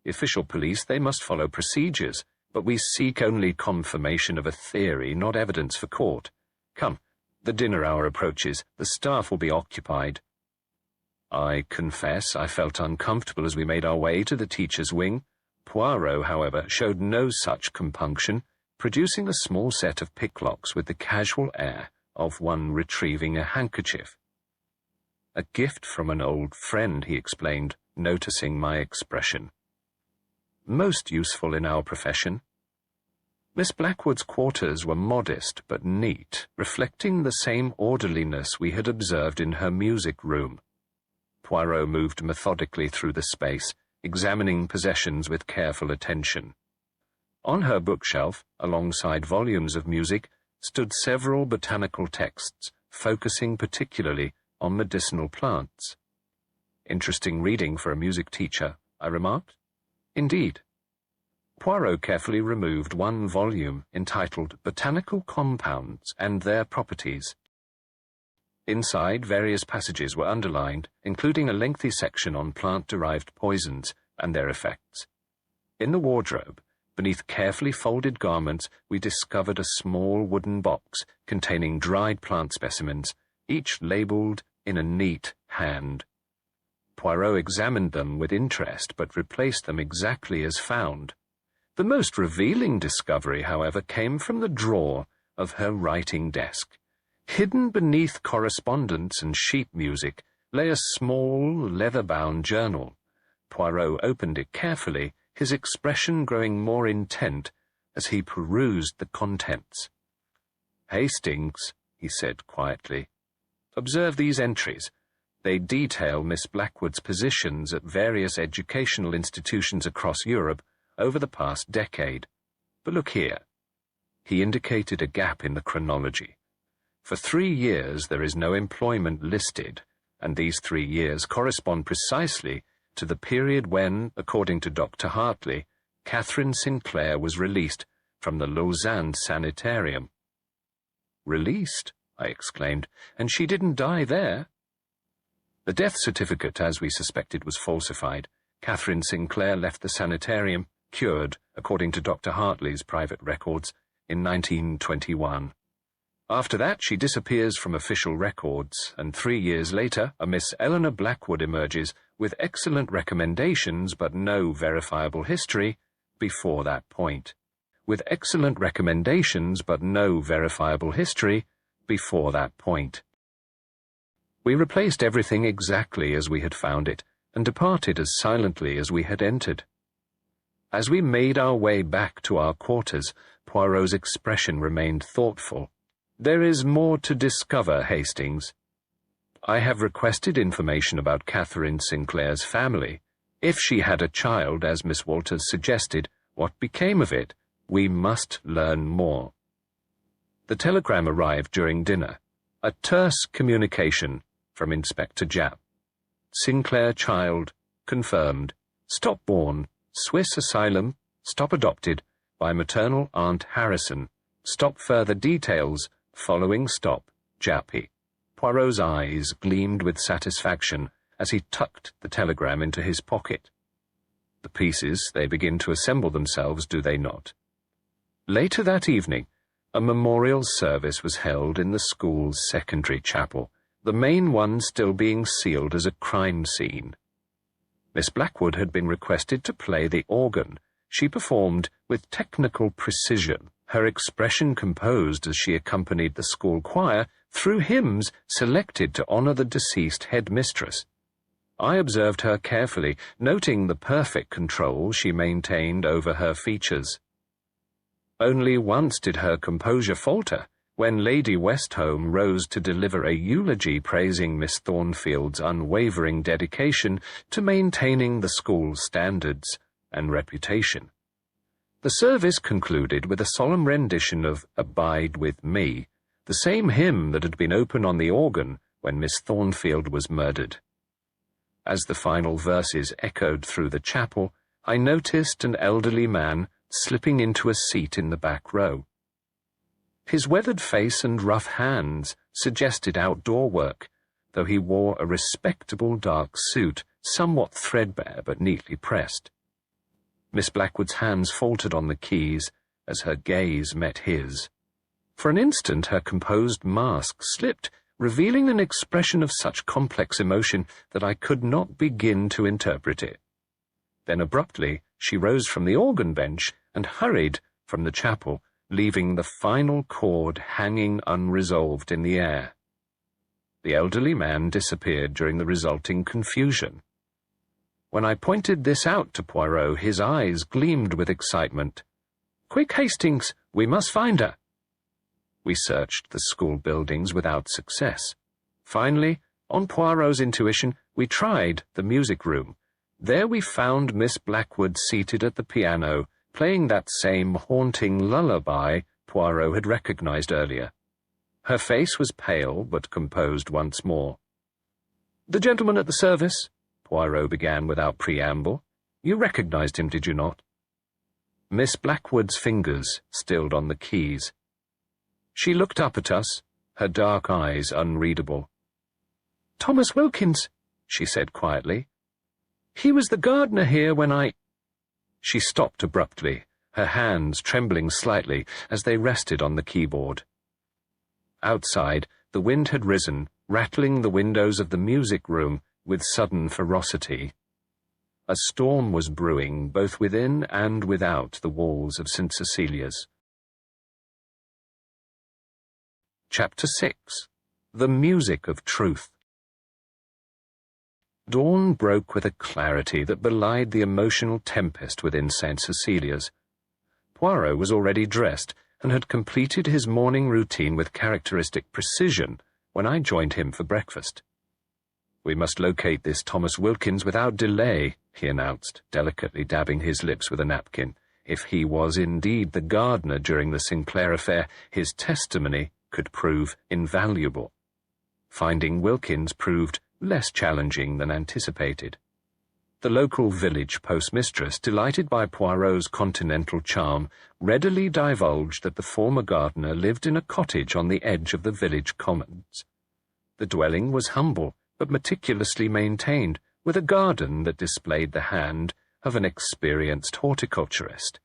The official police, they must follow procedures, but we seek only confirmation of a theory, not evidence for court. Come, the dinner hour approaches. The staff will be occupied." I confess I felt uncomfortable as we made our way to the teacher's wing. Poirot, however, showed no such compunction, producing a small set of picklocks with the casual air of one retrieving a handkerchief. "A gift from an old friend," he explained, noticing my expression. "Most useful in our profession." Miss Blackwood's quarters were modest but neat, reflecting the same orderliness we had observed in her music room. Poirot moved methodically through the space, examining possessions with careful attention. On her bookshelf, alongside volumes of music, stood several botanical texts, focusing particularly on medicinal plants. "Interesting reading for a music teacher," I remarked. "Indeed." Poirot carefully removed one volume entitled Botanical Compounds and Their Properties. Inside, various passages were underlined, including a lengthy section on plant-derived poisons and their effects. In the wardrobe, beneath carefully folded garments, we discovered a small wooden box containing dried plant specimens, each labelled in a neat hand. Poirot examined them with interest, but replaced them exactly as found. The most revealing discovery, however, came from the drawer of her writing desk. Hidden beneath correspondence and sheet music lay a small, leather-bound journal. Poirot opened it carefully, his expression growing more intent as he perused the contents. "Hastings," he said quietly, "observe these entries. They detail Miss Blackwood's positions at various educational institutions across Europe over the past decade. But look here." He indicated a gap in the chronology. "For 3 years there is no employment listed, and these 3 years correspond precisely to the period when, according to Dr. Hartley, Catherine Sinclair was released from the Lausanne sanitarium." "Released?" I exclaimed. "And she didn't die there?" "The death certificate, as we suspected, was falsified. Catherine Sinclair left the sanitarium, cured, according to Dr. Hartley's private records, in 1921. After that, she disappears from official records, and 3 years later, a Miss Eleanor Blackwood emerges with excellent recommendations but no verifiable history before that point. With excellent recommendations but no verifiable history before that point. We replaced everything exactly as we had found it, and departed as silently as we had entered. As we made our way back to our quarters, Poirot's expression remained thoughtful. "There is more to discover, Hastings. I have requested information about Catherine Sinclair's family. If she had a child, as Miss Walters suggested, what became of it? We must learn more." The telegram arrived during dinner. A terse communication from Inspector Japp. "Sinclair child, confirmed. Stop born. Swiss asylum, stop adopted, by maternal Aunt Harrison. Stop further details, following stop, Jappy." Poirot's eyes gleamed with satisfaction as he tucked the telegram into his pocket. The pieces, they begin to assemble themselves, do they not? Later that evening, a memorial service was held in the school's secondary chapel, the main one still being sealed as a crime scene. Miss Blackwood had been requested to play the organ. She performed with technical precision, her expression composed as she accompanied the school choir through hymns selected to honor the deceased headmistress. I observed her carefully, noting the perfect control she maintained over her features. Only once did her composure falter, when Lady Westholme rose to deliver a eulogy praising Miss Thornfield's unwavering dedication to maintaining the school's standards and reputation. The service concluded with a solemn rendition of "Abide with Me," the same hymn that had been open on the organ when Miss Thornfield was murdered. As the final verses echoed through the chapel, I noticed an elderly man slipping into a seat in the back row. His weathered face and rough hands suggested outdoor work, though he wore a respectable dark suit, somewhat threadbare but neatly pressed. Miss Blackwood's hands faltered on the keys as her gaze met his. For an instant her composed mask slipped, revealing an expression of such complex emotion that I could not begin to interpret it. Then abruptly She rose from the organ bench and hurried from the chapel, leaving the final chord hanging unresolved in the air. The elderly man disappeared during the resulting confusion. When I pointed this out to Poirot, his eyes gleamed with excitement. "Quick, Hastings, we must find her." We searched the school buildings without success. Finally, on Poirot's intuition, we tried the music room. There we found Miss Blackwood seated at the piano, playing that same haunting lullaby Poirot had recognized earlier. Her face was pale but composed once more. "The gentleman at the service," Poirot began without preamble. "You recognized him, did you not?" Miss Blackwood's fingers stilled on the keys. She looked up at us, her dark eyes unreadable. "Thomas Wilkins," she said quietly. "He was the gardener here when I—" She stopped abruptly, her hands trembling slightly as they rested on the keyboard. Outside, the wind had risen, rattling the windows of the music room with sudden ferocity. A storm was brewing both within and without the walls of St Cecilia's. Chapter 6. The Music of Truth. Dawn broke with a clarity that belied the emotional tempest within St Cecilia's. Poirot was already dressed and had completed his morning routine with characteristic precision when I joined him for breakfast. "We must locate this Thomas Wilkins without delay," he announced, delicately dabbing his lips with a napkin. If he was indeed the gardener during the Sinclair affair, his testimony could prove invaluable. Finding Wilkins proved less challenging than anticipated. The local village postmistress, delighted by Poirot's continental charm, readily divulged that the former gardener lived in a cottage on the edge of the village commons. The dwelling was humble, but meticulously maintained, with a garden that displayed the hand of an experienced horticulturist.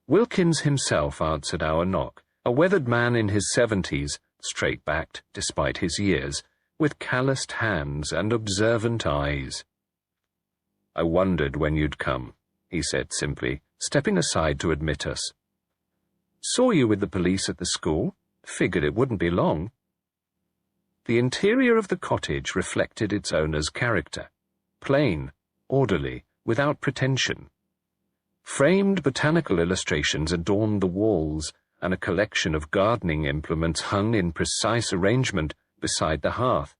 Wilkins himself answered our knock, a weathered man in his 70s, straight-backed despite his years, with calloused hands and observant eyes. "I wondered when you'd come," he said simply, stepping aside to admit us. "Saw you with the police at the school. Figured it wouldn't be long." The interior of the cottage reflected its owner's character. Plain, orderly, without pretension. Framed botanical illustrations adorned the walls, and a collection of gardening implements hung in precise arrangement beside the hearth.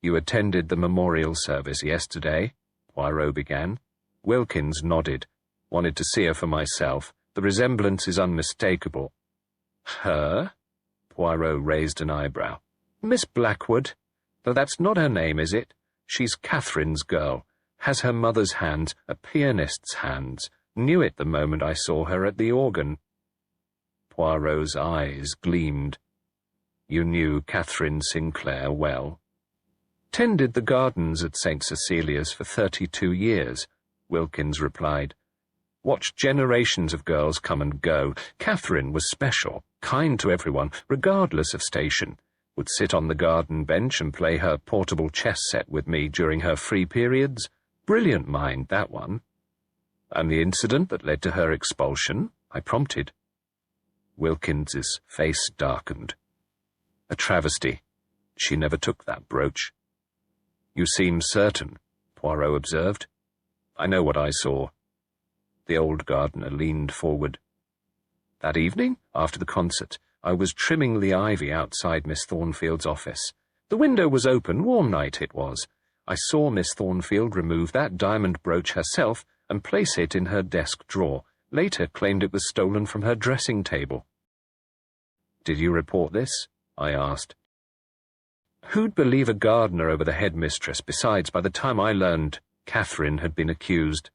"You attended the memorial service yesterday?" Poirot began. Wilkins nodded. "Wanted to see her for myself. The resemblance is unmistakable." "Her?" Poirot raised an eyebrow. "Miss Blackwood? Though that's not her name, is it? She's Catherine's girl. Has her mother's hands, a pianist's hands. Knew it the moment I saw her at the organ." Poirot's eyes gleamed. "You knew Catherine Sinclair well?" "Tended the gardens at St Cecilia's for 32 years, Wilkins replied. "Watched generations of girls come and go. Catherine was special, kind to everyone, regardless of station. Would sit on the garden bench and play her portable chess set with me during her free periods. Brilliant mind, that one." "And the incident that led to her expulsion?" I prompted. Wilkins's face darkened. "A travesty. She never took that brooch." "You seem certain," Poirot observed. "I know what I saw." The old gardener leaned forward. "That evening, after the concert, I was trimming the ivy outside Miss Thornfield's office. The window was open, warm night it was. I saw Miss Thornfield remove that diamond brooch herself and place it in her desk drawer. Later claimed it was stolen from her dressing table." "Did you report this?" I asked. Who'd believe a gardener over the headmistress? Besides, by the time I learned, Catherine had been accused.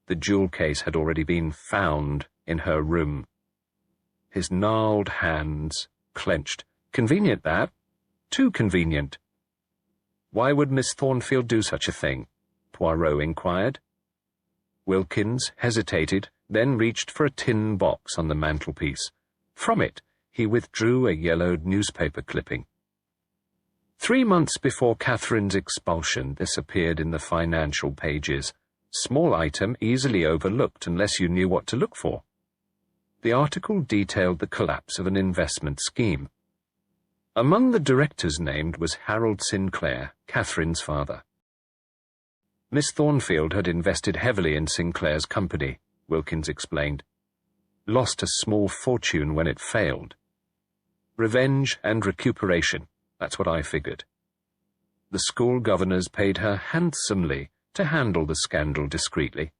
The jewel case had already been found in her room. His gnarled hands clenched. Convenient, that. Too convenient. "Why would Miss Thornfield do such a thing?" Poirot inquired. Wilkins hesitated, then reached for a tin box on the mantelpiece. From it, he withdrew a yellowed newspaper clipping. 3 months before Catherine's expulsion, this appeared in the financial pages. Small item easily overlooked unless you knew what to look for. The article detailed the collapse of an investment scheme. Among the directors named was Harold Sinclair, Catherine's father. Miss Thornfield had invested heavily in Sinclair's company, Wilkins explained. Lost a small fortune when it failed. Revenge and recuperation, that's what I figured. The school governors paid her handsomely to handle the scandal discreetly.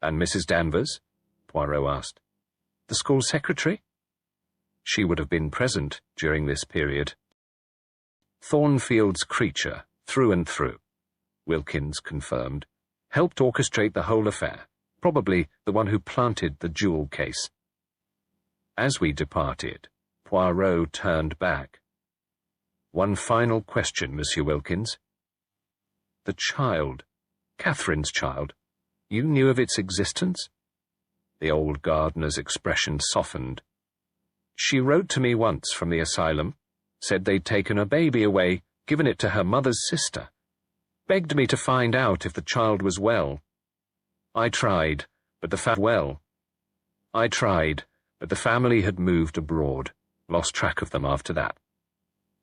And Mrs. Danvers? Poirot asked. The school secretary? She would have been present during this period. Thornfield's creature, through and through, Wilkins confirmed, helped orchestrate the whole affair, probably the one who planted the jewel case. As we departed, Poirot turned back. One final question, Monsieur Wilkins. The child, Catherine's child, you knew of its existence? The old gardener's expression softened. She wrote to me once from the asylum, said they'd taken a baby away, given it to her mother's sister. Begged me to find out if the child was well. I tried, but the family had moved abroad, lost track of them after that.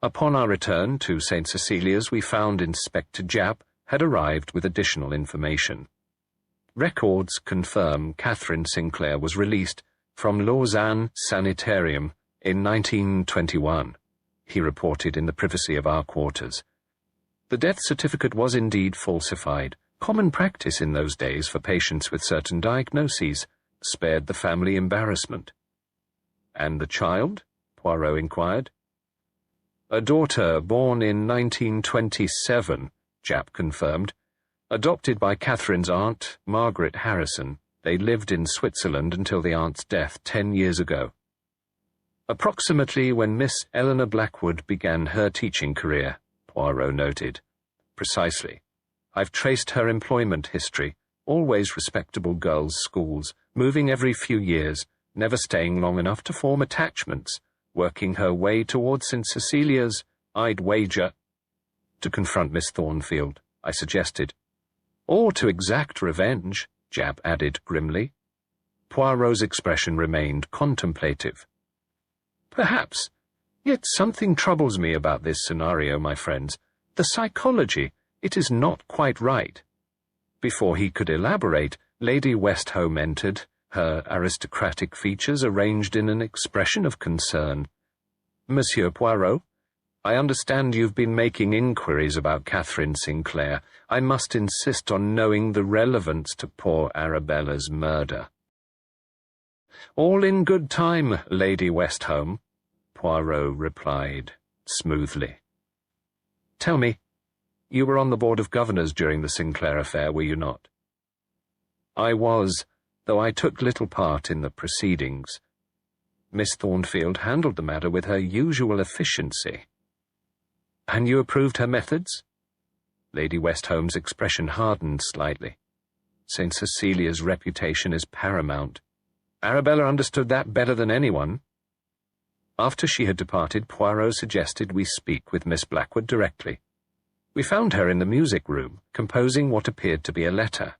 Upon our return to St Cecilia's, we found Inspector Japp had arrived with additional information. Records confirm Catherine Sinclair was released from Lausanne Sanitarium in 1921, he reported in the privacy of our quarters. The death certificate was indeed falsified, common practice in those days for patients with certain diagnoses, spared the family embarrassment. And the child? Poirot inquired. A daughter born in 1927, Japp confirmed. Adopted by Catherine's aunt, Margaret Harrison, they lived in Switzerland until the aunt's death 10 years ago. Approximately when Miss Eleanor Blackwood began her teaching career, Poirot noted. Precisely. I've traced her employment history, always respectable girls' schools, moving every few years, never staying long enough to form attachments, working her way towards St Cecilia's, I'd wager. To confront Miss Thornfield, I suggested. Or to exact revenge, Japp added grimly. Poirot's expression remained contemplative. Perhaps. Yet something troubles me about this scenario, my friends. The psychology, it is not quite right. Before he could elaborate, Lady Westholme entered, her aristocratic features arranged in an expression of concern. Monsieur Poirot, I understand you've been making inquiries about Catherine Sinclair. I must insist on knowing the relevance to poor Arabella's murder. All in good time, Lady Westholme, Poirot replied smoothly. Tell me, you were on the Board of Governors during the Sinclair affair, were you not? I was, though I took little part in the proceedings. Miss Thornfield handled the matter with her usual efficiency. And you approved her methods? Lady Westholme's expression hardened slightly. St Cecilia's reputation is paramount. Arabella understood that better than anyone. After she had departed, Poirot suggested we speak with Miss Blackwood directly. We found her in the music room, composing what appeared to be a letter.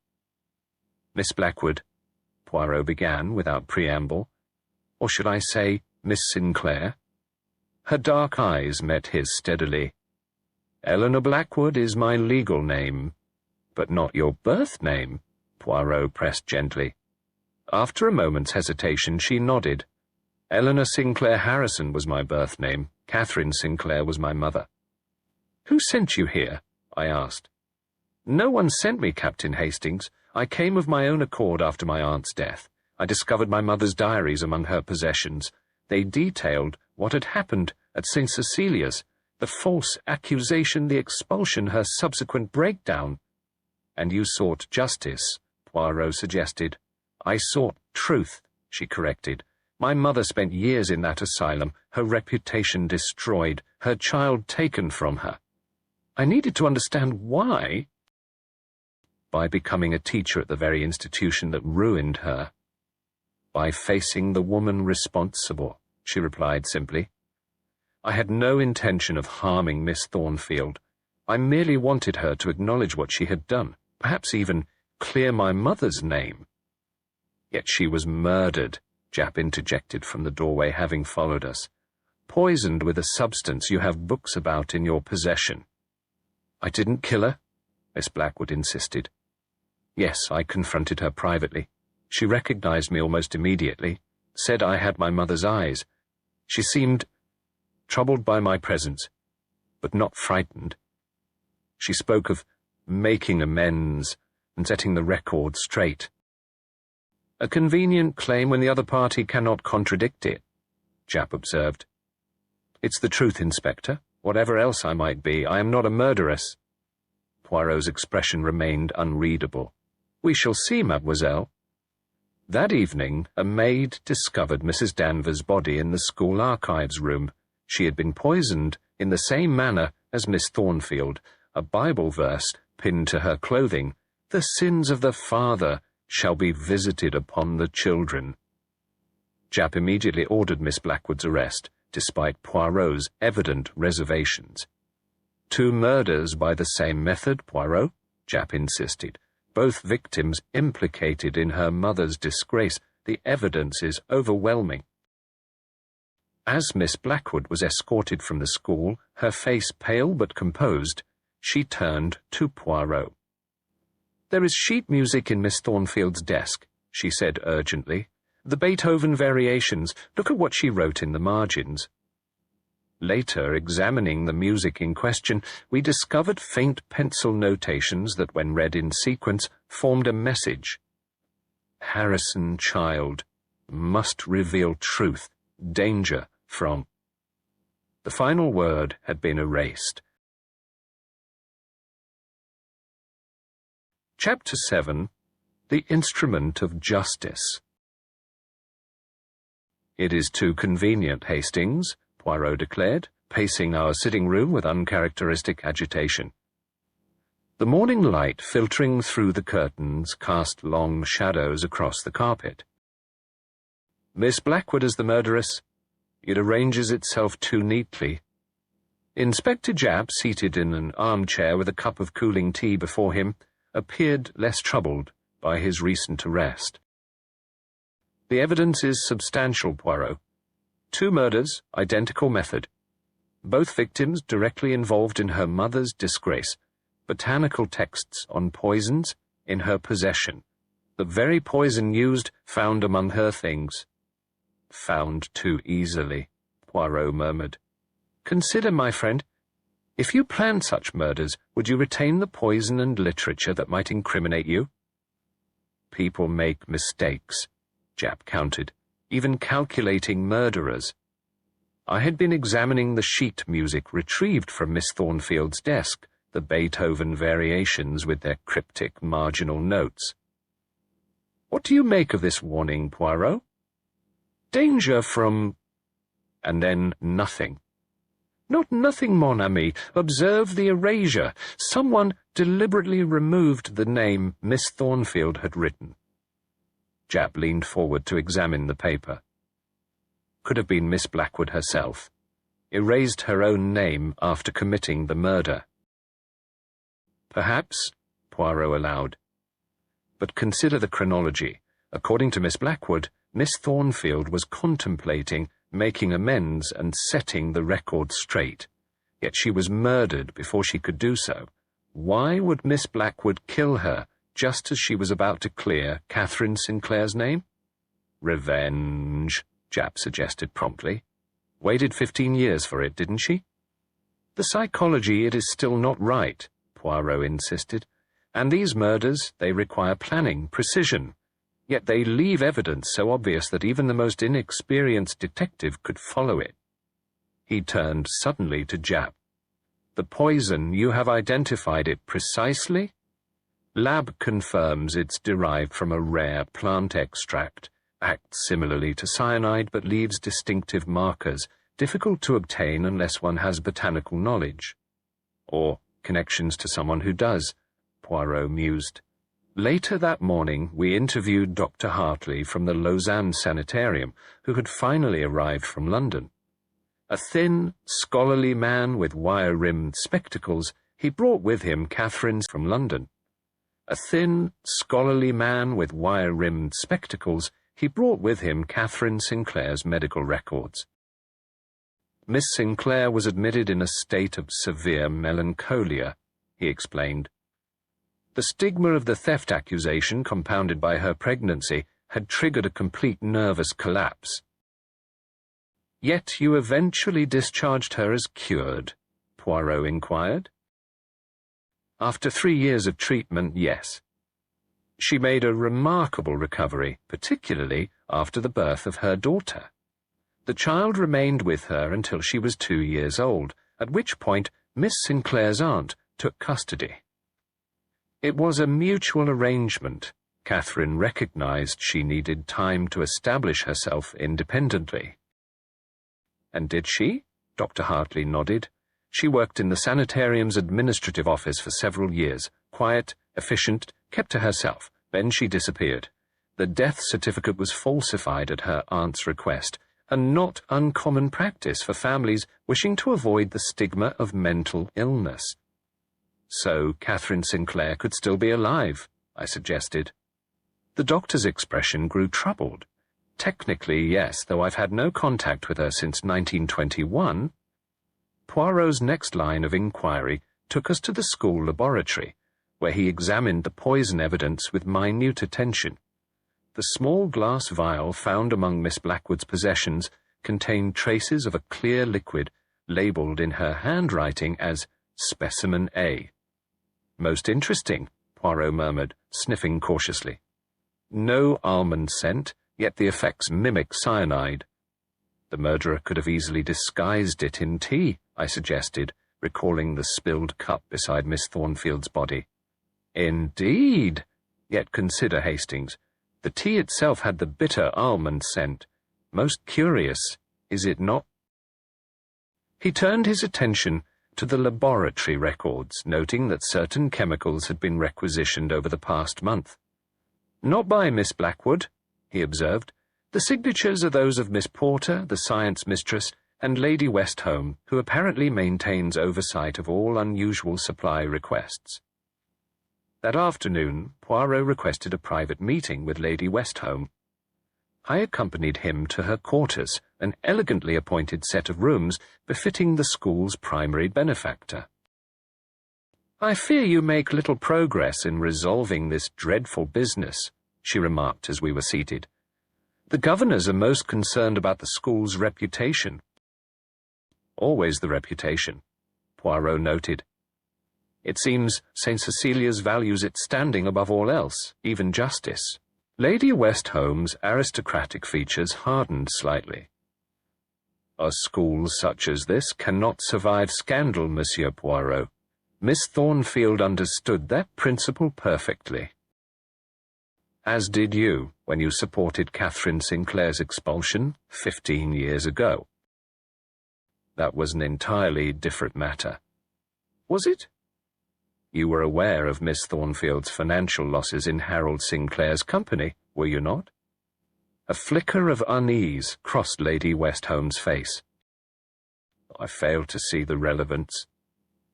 Miss Blackwood, Poirot began without preamble, or should I say, Miss Sinclair? Her dark eyes met his steadily. Eleanor Blackwood is my legal name, but not your birth name, Poirot pressed gently. After a moment's hesitation, she nodded. Eleanor Sinclair Harrison was my birth name. Catherine Sinclair was my mother. Who sent you here? I asked. No one sent me, Captain Hastings. I came of my own accord after my aunt's death. I discovered my mother's diaries among her possessions. They detailed what had happened at St Cecilia's, the false accusation, the expulsion, her subsequent breakdown. And you sought justice, Poirot suggested. I sought truth, she corrected. My mother spent years in that asylum, her reputation destroyed, her child taken from her. I needed to understand why. By becoming a teacher at the very institution that ruined her. By facing the woman responsible, she replied simply. I had no intention of harming Miss Thornfield. I merely wanted her to acknowledge what she had done, perhaps even clear my mother's name. Yet she was murdered, Japp interjected from the doorway, having followed us. Poisoned with a substance you have books about in your possession. I didn't kill her, Miss Blackwood insisted. Yes, I confronted her privately. She recognized me almost immediately, said I had my mother's eyes. She seemed troubled by my presence, but not frightened. She spoke of making amends and setting the record straight. A convenient claim when the other party cannot contradict it, Japp observed. It's the truth, Inspector. Whatever else I might be, I am not a murderess. Poirot's expression remained unreadable. We shall see, mademoiselle. That evening, a maid discovered Mrs. Danvers' body in the school archives room. She had been poisoned in the same manner as Miss Thornfield, a Bible verse pinned to her clothing. The sins of the father shall be visited upon the children. Japp immediately ordered Miss Blackwood's arrest, despite Poirot's evident reservations. 2 murders by the same method, Poirot, Japp insisted. Both victims implicated in her mother's disgrace. The evidence is overwhelming. As Miss Blackwood was escorted from the school, her face pale but composed, she turned to Poirot. There is sheet music in Miss Thornfield's desk, she said urgently. The Beethoven variations. Look at what she wrote in the margins. Later, examining the music in question, we discovered faint pencil notations that, when read in sequence, formed a message. Harrison child, must reveal truth, danger from. The final word had been erased. Chapter 7. The Instrument of Justice. It is too convenient, Hastings, Poirot declared, pacing our sitting room with uncharacteristic agitation. The morning light filtering through the curtains cast long shadows across the carpet. Miss Blackwood as the murderess. It arranges itself too neatly. Inspector Japp, seated in an armchair with a cup of cooling tea before him, appeared less troubled by his recent arrest. The evidence is substantial, Poirot. 2 murders, identical method. Both victims directly involved in her mother's disgrace. Botanical texts on poisons in her possession. The very poison used found among her things. Found too easily, Poirot murmured. Consider, my friend, if you planned such murders, would you retain the poison and literature that might incriminate you? People make mistakes, Japp countered, even calculating murderers. I had been examining the sheet music retrieved from Miss Thornfield's desk, the Beethoven variations with their cryptic marginal notes. What do you make of this warning, Poirot? Danger from... And then nothing. Not nothing, mon ami. Observe the erasure. Someone deliberately removed the name Miss Thornfield had written. Japp leaned forward to examine the paper. Could have been Miss Blackwood herself. Erased her own name after committing the murder. Perhaps, Poirot allowed. But consider the chronology. According to Miss Blackwood, Miss Thornfield was contemplating making amends and setting the record straight. Yet she was murdered before she could do so. Why would Miss Blackwood kill her just as she was about to clear Catherine Sinclair's name? Revenge, Japp suggested promptly. Waited 15 years for it, didn't she? The psychology, it is still not right, Poirot insisted. And these murders, they require planning, precision. Yet they leave evidence so obvious that even the most inexperienced detective could follow it. He turned suddenly to Japp. The poison, you have identified it precisely? Lab confirms it's derived from a rare plant extract, acts similarly to cyanide but leaves distinctive markers, difficult to obtain unless one has botanical knowledge. Or connections to someone who does, Poirot mused. Later that morning, we interviewed Dr. Hartley from the Lausanne Sanitarium, who had finally arrived from London. A thin, scholarly man with wire-rimmed spectacles, he brought with him Catherine's from London. A thin, scholarly man with wire-rimmed spectacles, he brought with him Catherine Sinclair's medical records. Miss Sinclair was admitted in a state of severe melancholia, he explained. The stigma of the theft accusation, compounded by her pregnancy, had triggered a complete nervous collapse. "Yet you eventually discharged her as cured?" Poirot inquired. "After 3 years of treatment, yes. She made a remarkable recovery, particularly after the birth of her daughter. The child remained with her until she was 2 years old, at which point Miss Sinclair's aunt took custody. It was a mutual arrangement. Catherine recognized she needed time to establish herself independently." "And did she?" Dr. Hartley nodded. "She worked in the sanitarium's administrative office for several years, quiet, efficient, kept to herself. Then she disappeared. The death certificate was falsified at her aunt's request, a not uncommon practice for families wishing to avoid the stigma of mental illness." "So Catherine Sinclair could still be alive," I suggested. The doctor's expression grew troubled. "Technically, yes, though I've had no contact with her since 1921. Poirot's next line of inquiry took us to the school laboratory, where he examined the poison evidence with minute attention. The small glass vial found among Miss Blackwood's possessions contained traces of a clear liquid labelled in her handwriting as Specimen A. "Most interesting," Poirot murmured, sniffing cautiously. "No almond scent, yet the effects mimic cyanide." "The murderer could have easily disguised it in tea," I suggested, recalling the spilled cup beside Miss Thornfield's body. "Indeed! Yet consider, Hastings, the tea itself had the bitter almond scent. Most curious, is it not?" He turned his attention to the laboratory records, noting that certain chemicals had been requisitioned over the past month. "Not by Miss Blackwood," he observed. "The signatures are those of Miss Porter, the science mistress, and Lady Westholme, who apparently maintains oversight of all unusual supply requests." That afternoon, Poirot requested a private meeting with Lady Westholme. I accompanied him to her quarters, an elegantly appointed set of rooms befitting the school's primary benefactor. "I fear you make little progress in resolving this dreadful business," she remarked as we were seated. "The governors are most concerned about the school's reputation." "Always the reputation," Poirot noted. "It seems St Cecilia's values its standing above all else, even justice." Lady Westholme's aristocratic features hardened slightly. "A school such as this cannot survive scandal, Monsieur Poirot. Miss Thornfield understood that principle perfectly. As did you, when you supported Catherine Sinclair's expulsion 15 years ago." "That was an entirely different matter." "Was it?" "You were aware of Miss Thornfield's financial losses in Harold Sinclair's company, were you not?" A flicker of unease crossed Lady Westholme's face. "I fail to see the relevance."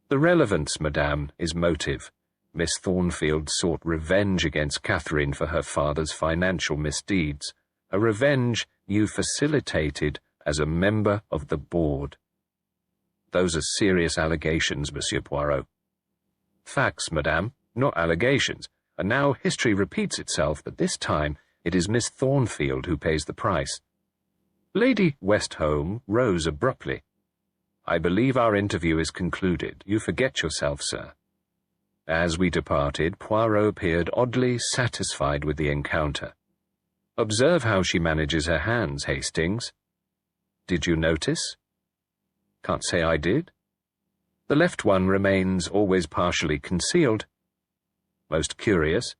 "The relevance, madame, is motive. Miss Thornfield sought revenge against Catherine for her father's financial misdeeds, a revenge you facilitated as a member of the board." "Those are serious allegations, Monsieur Poirot." "Facts, madame, not allegations, and now history repeats itself, but this time it is Miss Thornfield who pays the price." Lady Westholme rose abruptly. "I believe our interview is concluded. You forget yourself, sir." As we departed, Poirot appeared oddly satisfied with the encounter. "Observe how she manages her hands, Hastings." "Did you notice?" "Can't say I did." "The left one remains always partially concealed." "Most curious."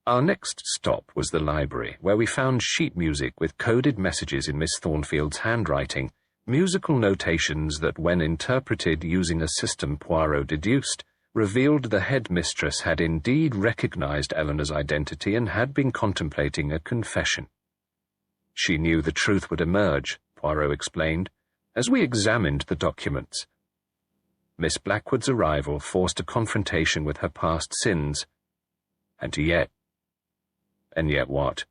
Our next stop was the library, where we found sheet music with coded messages in Miss Thornfield's handwriting, musical notations that, when interpreted using a system Poirot deduced, revealed the headmistress had indeed recognized Eleanor's identity and had been contemplating a confession. "She knew the truth would emerge," Poirot explained, as we examined the documents. Miss Blackwood's arrival forced a confrontation with her past sins. And yet what?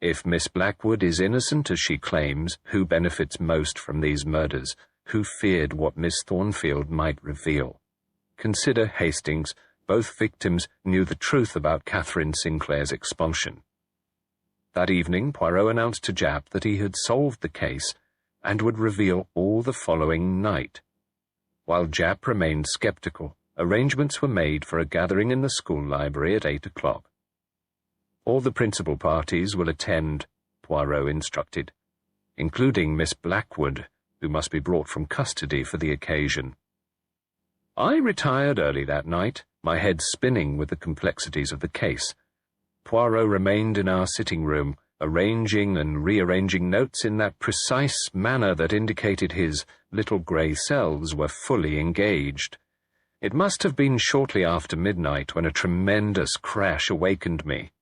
If Miss Blackwood is innocent as she claims, who benefits most from these murders? Who feared what Miss Thornfield might reveal? Consider Hastings. Both victims knew the truth about Catherine Sinclair's expulsion. That evening, Poirot announced to Japp that he had solved the case and would reveal all the following night. While Japp remained skeptical, arrangements were made for a gathering in the school library at 8 o'clock. All the principal parties will attend, Poirot instructed, including Miss Blackwood, who must be brought from custody for the occasion. I retired early that night, my head spinning with the complexities of the case. Poirot remained in our sitting room, arranging and rearranging notes in that precise manner that indicated his little grey cells were fully engaged. It must have been shortly after midnight when a tremendous crash awakened me.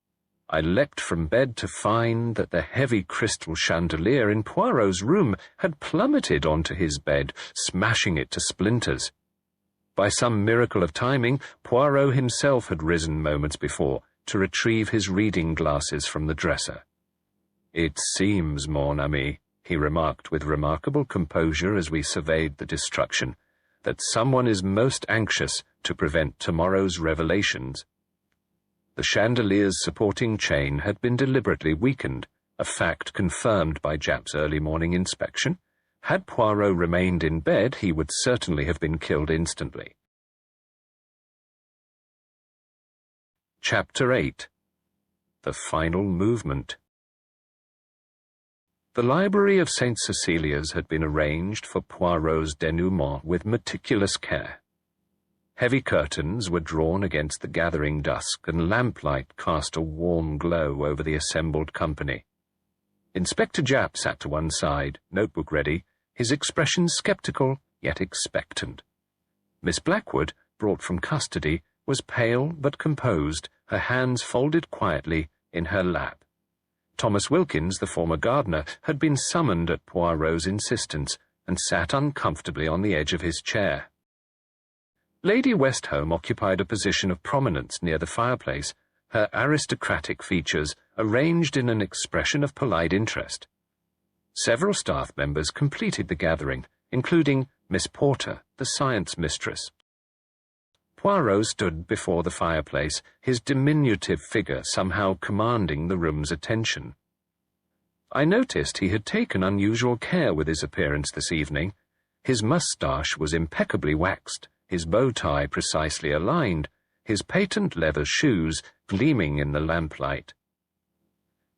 I leapt from bed to find that the heavy crystal chandelier in Poirot's room had plummeted onto his bed, smashing it to splinters. By some miracle of timing, Poirot himself had risen moments before to retrieve his reading glasses from the dresser. "It seems, mon ami," he remarked with remarkable composure as we surveyed the destruction, "that someone is most anxious to prevent tomorrow's revelations." The chandelier's supporting chain had been deliberately weakened, a fact confirmed by Japp's early morning inspection. Had Poirot remained in bed, he would certainly have been killed instantly. Chapter 8. The Final Movement. The library of St Cecilia's had been arranged for Poirot's denouement with meticulous care. Heavy curtains were drawn against the gathering dusk, and lamplight cast a warm glow over the assembled company. Inspector Japp sat to one side, notebook ready, his expression sceptical yet expectant. Miss Blackwood, brought from custody, was pale but composed, her hands folded quietly in her lap. Thomas Wilkins, the former gardener, had been summoned at Poirot's insistence, and sat uncomfortably on the edge of his chair. Lady Westholme occupied a position of prominence near the fireplace, her aristocratic features arranged in an expression of polite interest. Several staff members completed the gathering, including Miss Porter, the science mistress. Poirot stood before the fireplace, his diminutive figure somehow commanding the room's attention. I noticed he had taken unusual care with his appearance this evening. His moustache was impeccably waxed, his bow tie precisely aligned, his patent leather shoes gleaming in the lamplight.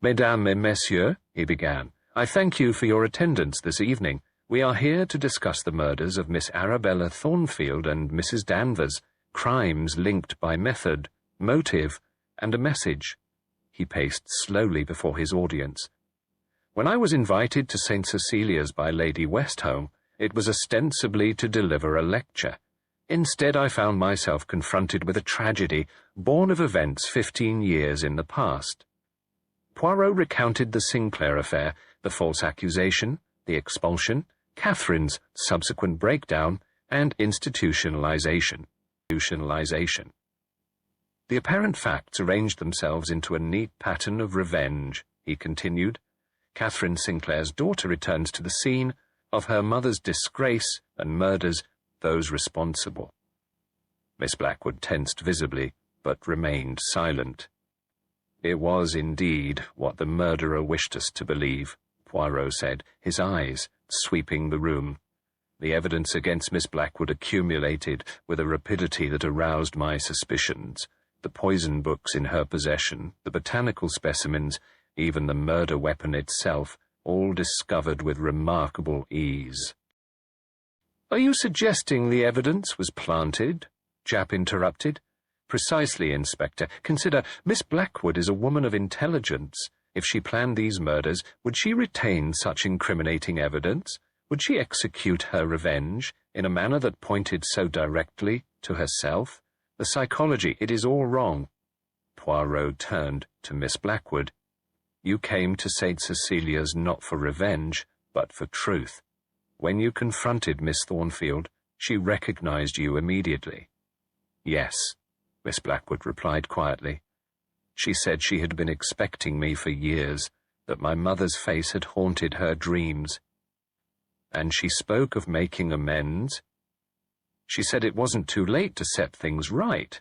"Mesdames et messieurs," he began, "I thank you for your attendance this evening. We are here to discuss the murders of Miss Arabella Thornfield and Mrs. Danvers, crimes linked by method, motive, and a message." He paced slowly before his audience. "When I was invited to St Cecilia's by Lady Westholme, it was ostensibly to deliver a lecture. Instead, I found myself confronted with a tragedy born of events 15 years in the past." Poirot recounted the Sinclair affair, the false accusation, the expulsion, Catherine's subsequent breakdown, and institutionalization. The apparent facts arranged themselves into a neat pattern of revenge, he continued. Catherine Sinclair's daughter returns to the scene of her mother's disgrace and murders those responsible. Miss Blackwood tensed visibly, but remained silent. "It was indeed what the murderer wished us to believe," Poirot said, his eyes sweeping the room. "The evidence against Miss Blackwood accumulated with a rapidity that aroused my suspicions. The poison books in her possession, the botanical specimens, even the murder weapon itself, all discovered with remarkable ease." "Are you suggesting the evidence was planted?" Japp interrupted. "Precisely, Inspector. Consider, Miss Blackwood is a woman of intelligence. If she planned these murders, would she retain such incriminating evidence? Would she execute her revenge in a manner that pointed so directly to herself? The psychology, it is all wrong." Poirot turned to Miss Blackwood. "You came to St Cecilia's not for revenge, but for truth. When you confronted Miss Thornfield, she recognized you immediately." "Yes." Miss Blackwood replied quietly. She said she had been expecting me for years, that my mother's face had haunted her dreams. And she spoke of making amends. She said it wasn't too late to set things right.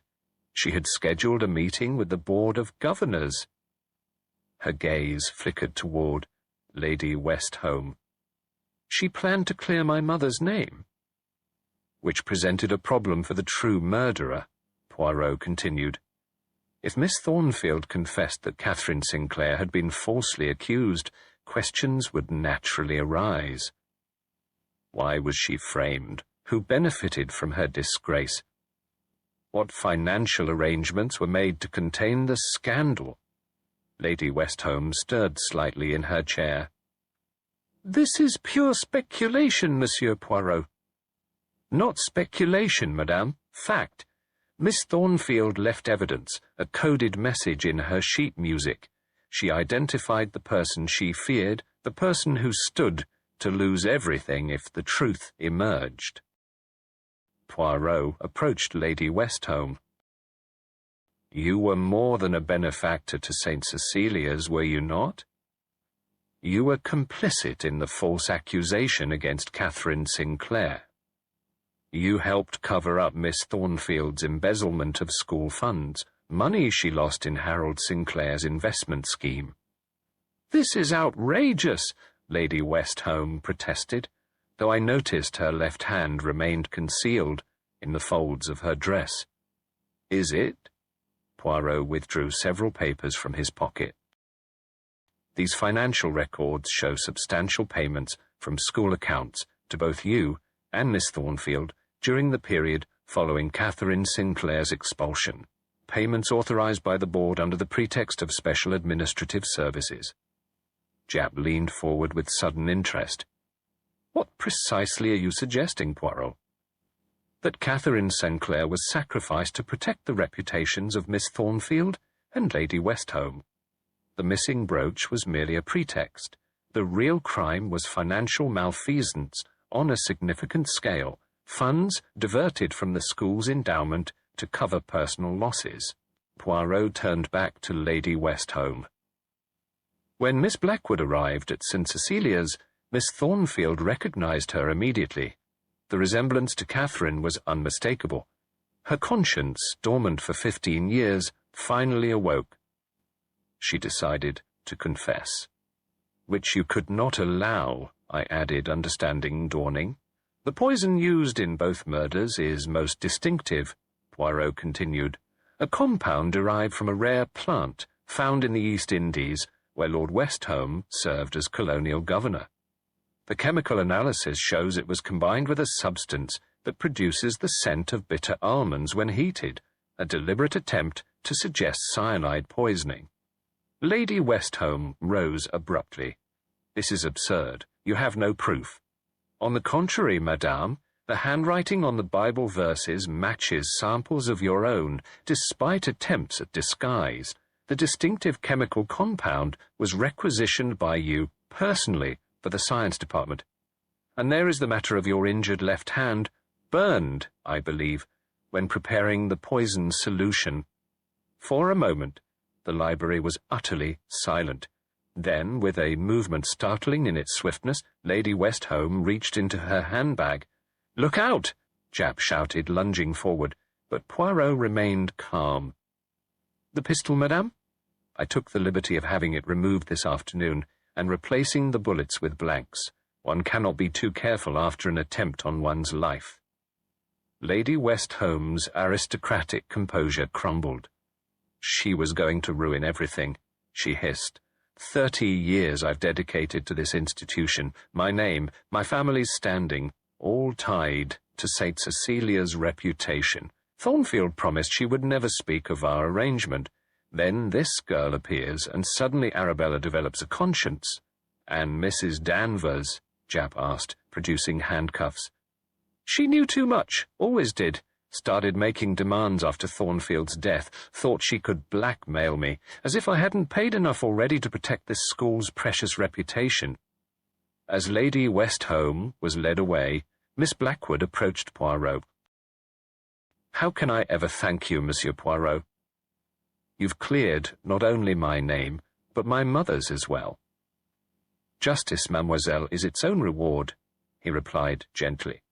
She had scheduled a meeting with the Board of Governors. Her gaze flickered toward Lady Westholme. She planned to clear my mother's name, which presented a problem for the true murderer, Poirot continued. If Miss Thornfield confessed that Catherine Sinclair had been falsely accused, questions would naturally arise. Why was she framed? Who benefited from her disgrace? What financial arrangements were made to contain the scandal? Lady Westholme stirred slightly in her chair. "This is pure speculation, Monsieur Poirot." "Not speculation, madame. Fact. Miss Thornfield left evidence, a coded message in her sheet music. She identified the person she feared, the person who stood to lose everything if the truth emerged." Poirot approached Lady Westholme. "You were more than a benefactor to St Cecilia's, were you not? You were complicit in the false accusation against Catherine Sinclair. You helped cover up Miss Thornfield's embezzlement of school funds, money she lost in Harold Sinclair's investment scheme." "This is outrageous," Lady Westholme protested, though I noticed her left hand remained concealed in the folds of her dress. "Is it?" Poirot withdrew several papers from his pocket. "These financial records show substantial payments from school accounts to both you and Miss Thornfield during the period following Catherine Sinclair's expulsion, payments authorized by the board under the pretext of special administrative services." Japp leaned forward with sudden interest. "What precisely are you suggesting, Poirot?" "That Catherine Sinclair was sacrificed to protect the reputations of Miss Thornfield and Lady Westholme. The missing brooch was merely a pretext. The real crime was financial malfeasance on a significant scale, funds diverted from the school's endowment to cover personal losses." Poirot turned back to Lady Westholme. "When Miss Blackwood arrived at St Cecilia's, Miss Thornfield recognized her immediately. The resemblance to Catherine was unmistakable. Her conscience, dormant for 15 years, finally awoke. She decided to confess. Which you could not allow," I added, understanding dawning. "The poison used in both murders is most distinctive," Poirot continued. "A compound derived from a rare plant found in the East Indies, where Lord Westholme served as colonial governor. The chemical analysis shows it was combined with a substance that produces the scent of bitter almonds when heated, a deliberate attempt to suggest cyanide poisoning." Lady Westholme rose abruptly. "This is absurd. You have no proof." "On the contrary, madame, the handwriting on the Bible verses matches samples of your own, despite attempts at disguise. The distinctive chemical compound was requisitioned by you personally for the science department. And there is the matter of your injured left hand, burned, I believe, when preparing the poison solution." For a moment, the library was utterly silent. Then, with a movement startling in its swiftness, Lady Westholme reached into her handbag. "Look out!" Japp shouted, lunging forward, but Poirot remained calm. "The pistol, madame? I took the liberty of having it removed this afternoon, and replacing the bullets with blanks. One cannot be too careful after an attempt on one's life." Lady Westholme's aristocratic composure crumbled. She was going to ruin everything, she hissed. 30 years I've dedicated to this institution, my name, my family's standing, all tied to St Cecilia's reputation. Thornfield promised she would never speak of our arrangement. Then this girl appears, and suddenly Arabella develops a conscience. "And Mrs. Danvers?" Japp asked, producing handcuffs. "She knew too much, always did. Started making demands after Thornfield's death, thought she could blackmail me, as if I hadn't paid enough already to protect this school's precious reputation." As Lady Westholme was led away, Miss Blackwood approached Poirot. How can I ever thank you, Monsieur Poirot? You've cleared not only my name, but my mother's as well. Justice, mademoiselle, is its own reward, he replied gently.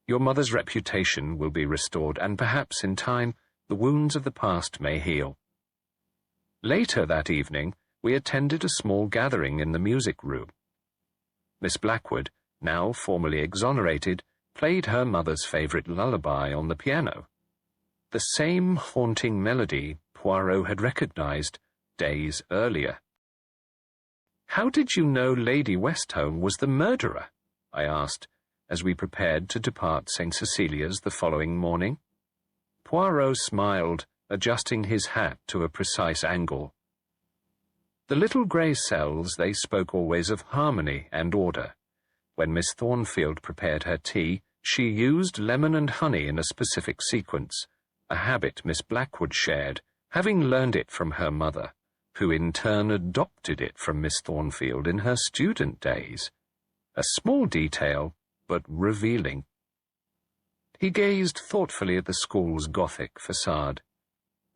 Your mother's reputation will be restored, and perhaps in time the wounds of the past may heal. Later that evening, we attended a small gathering in the music room. Miss Blackwood, now formally exonerated, played her mother's favourite lullaby on the piano. The same haunting melody Poirot had recognized days earlier. "How did you know Lady Westholme was the murderer?" I asked, as we prepared to depart St Cecilia's the following morning. Poirot smiled, adjusting his hat to a precise angle. The little grey cells, they spoke always of harmony and order. When Miss Thornfield prepared her tea, she used lemon and honey in a specific sequence, a habit Miss Blackwood shared, having learned it from her mother, who in turn adopted it from Miss Thornfield in her student days. A small detail, but revealing. He gazed thoughtfully at the school's Gothic facade.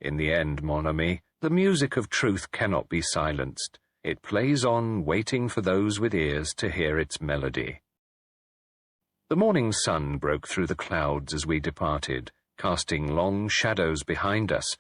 In the end, mon ami, the music of truth cannot be silenced. It plays on, waiting for those with ears to hear its melody. The morning sun broke through the clouds as we departed, casting long shadows behind us,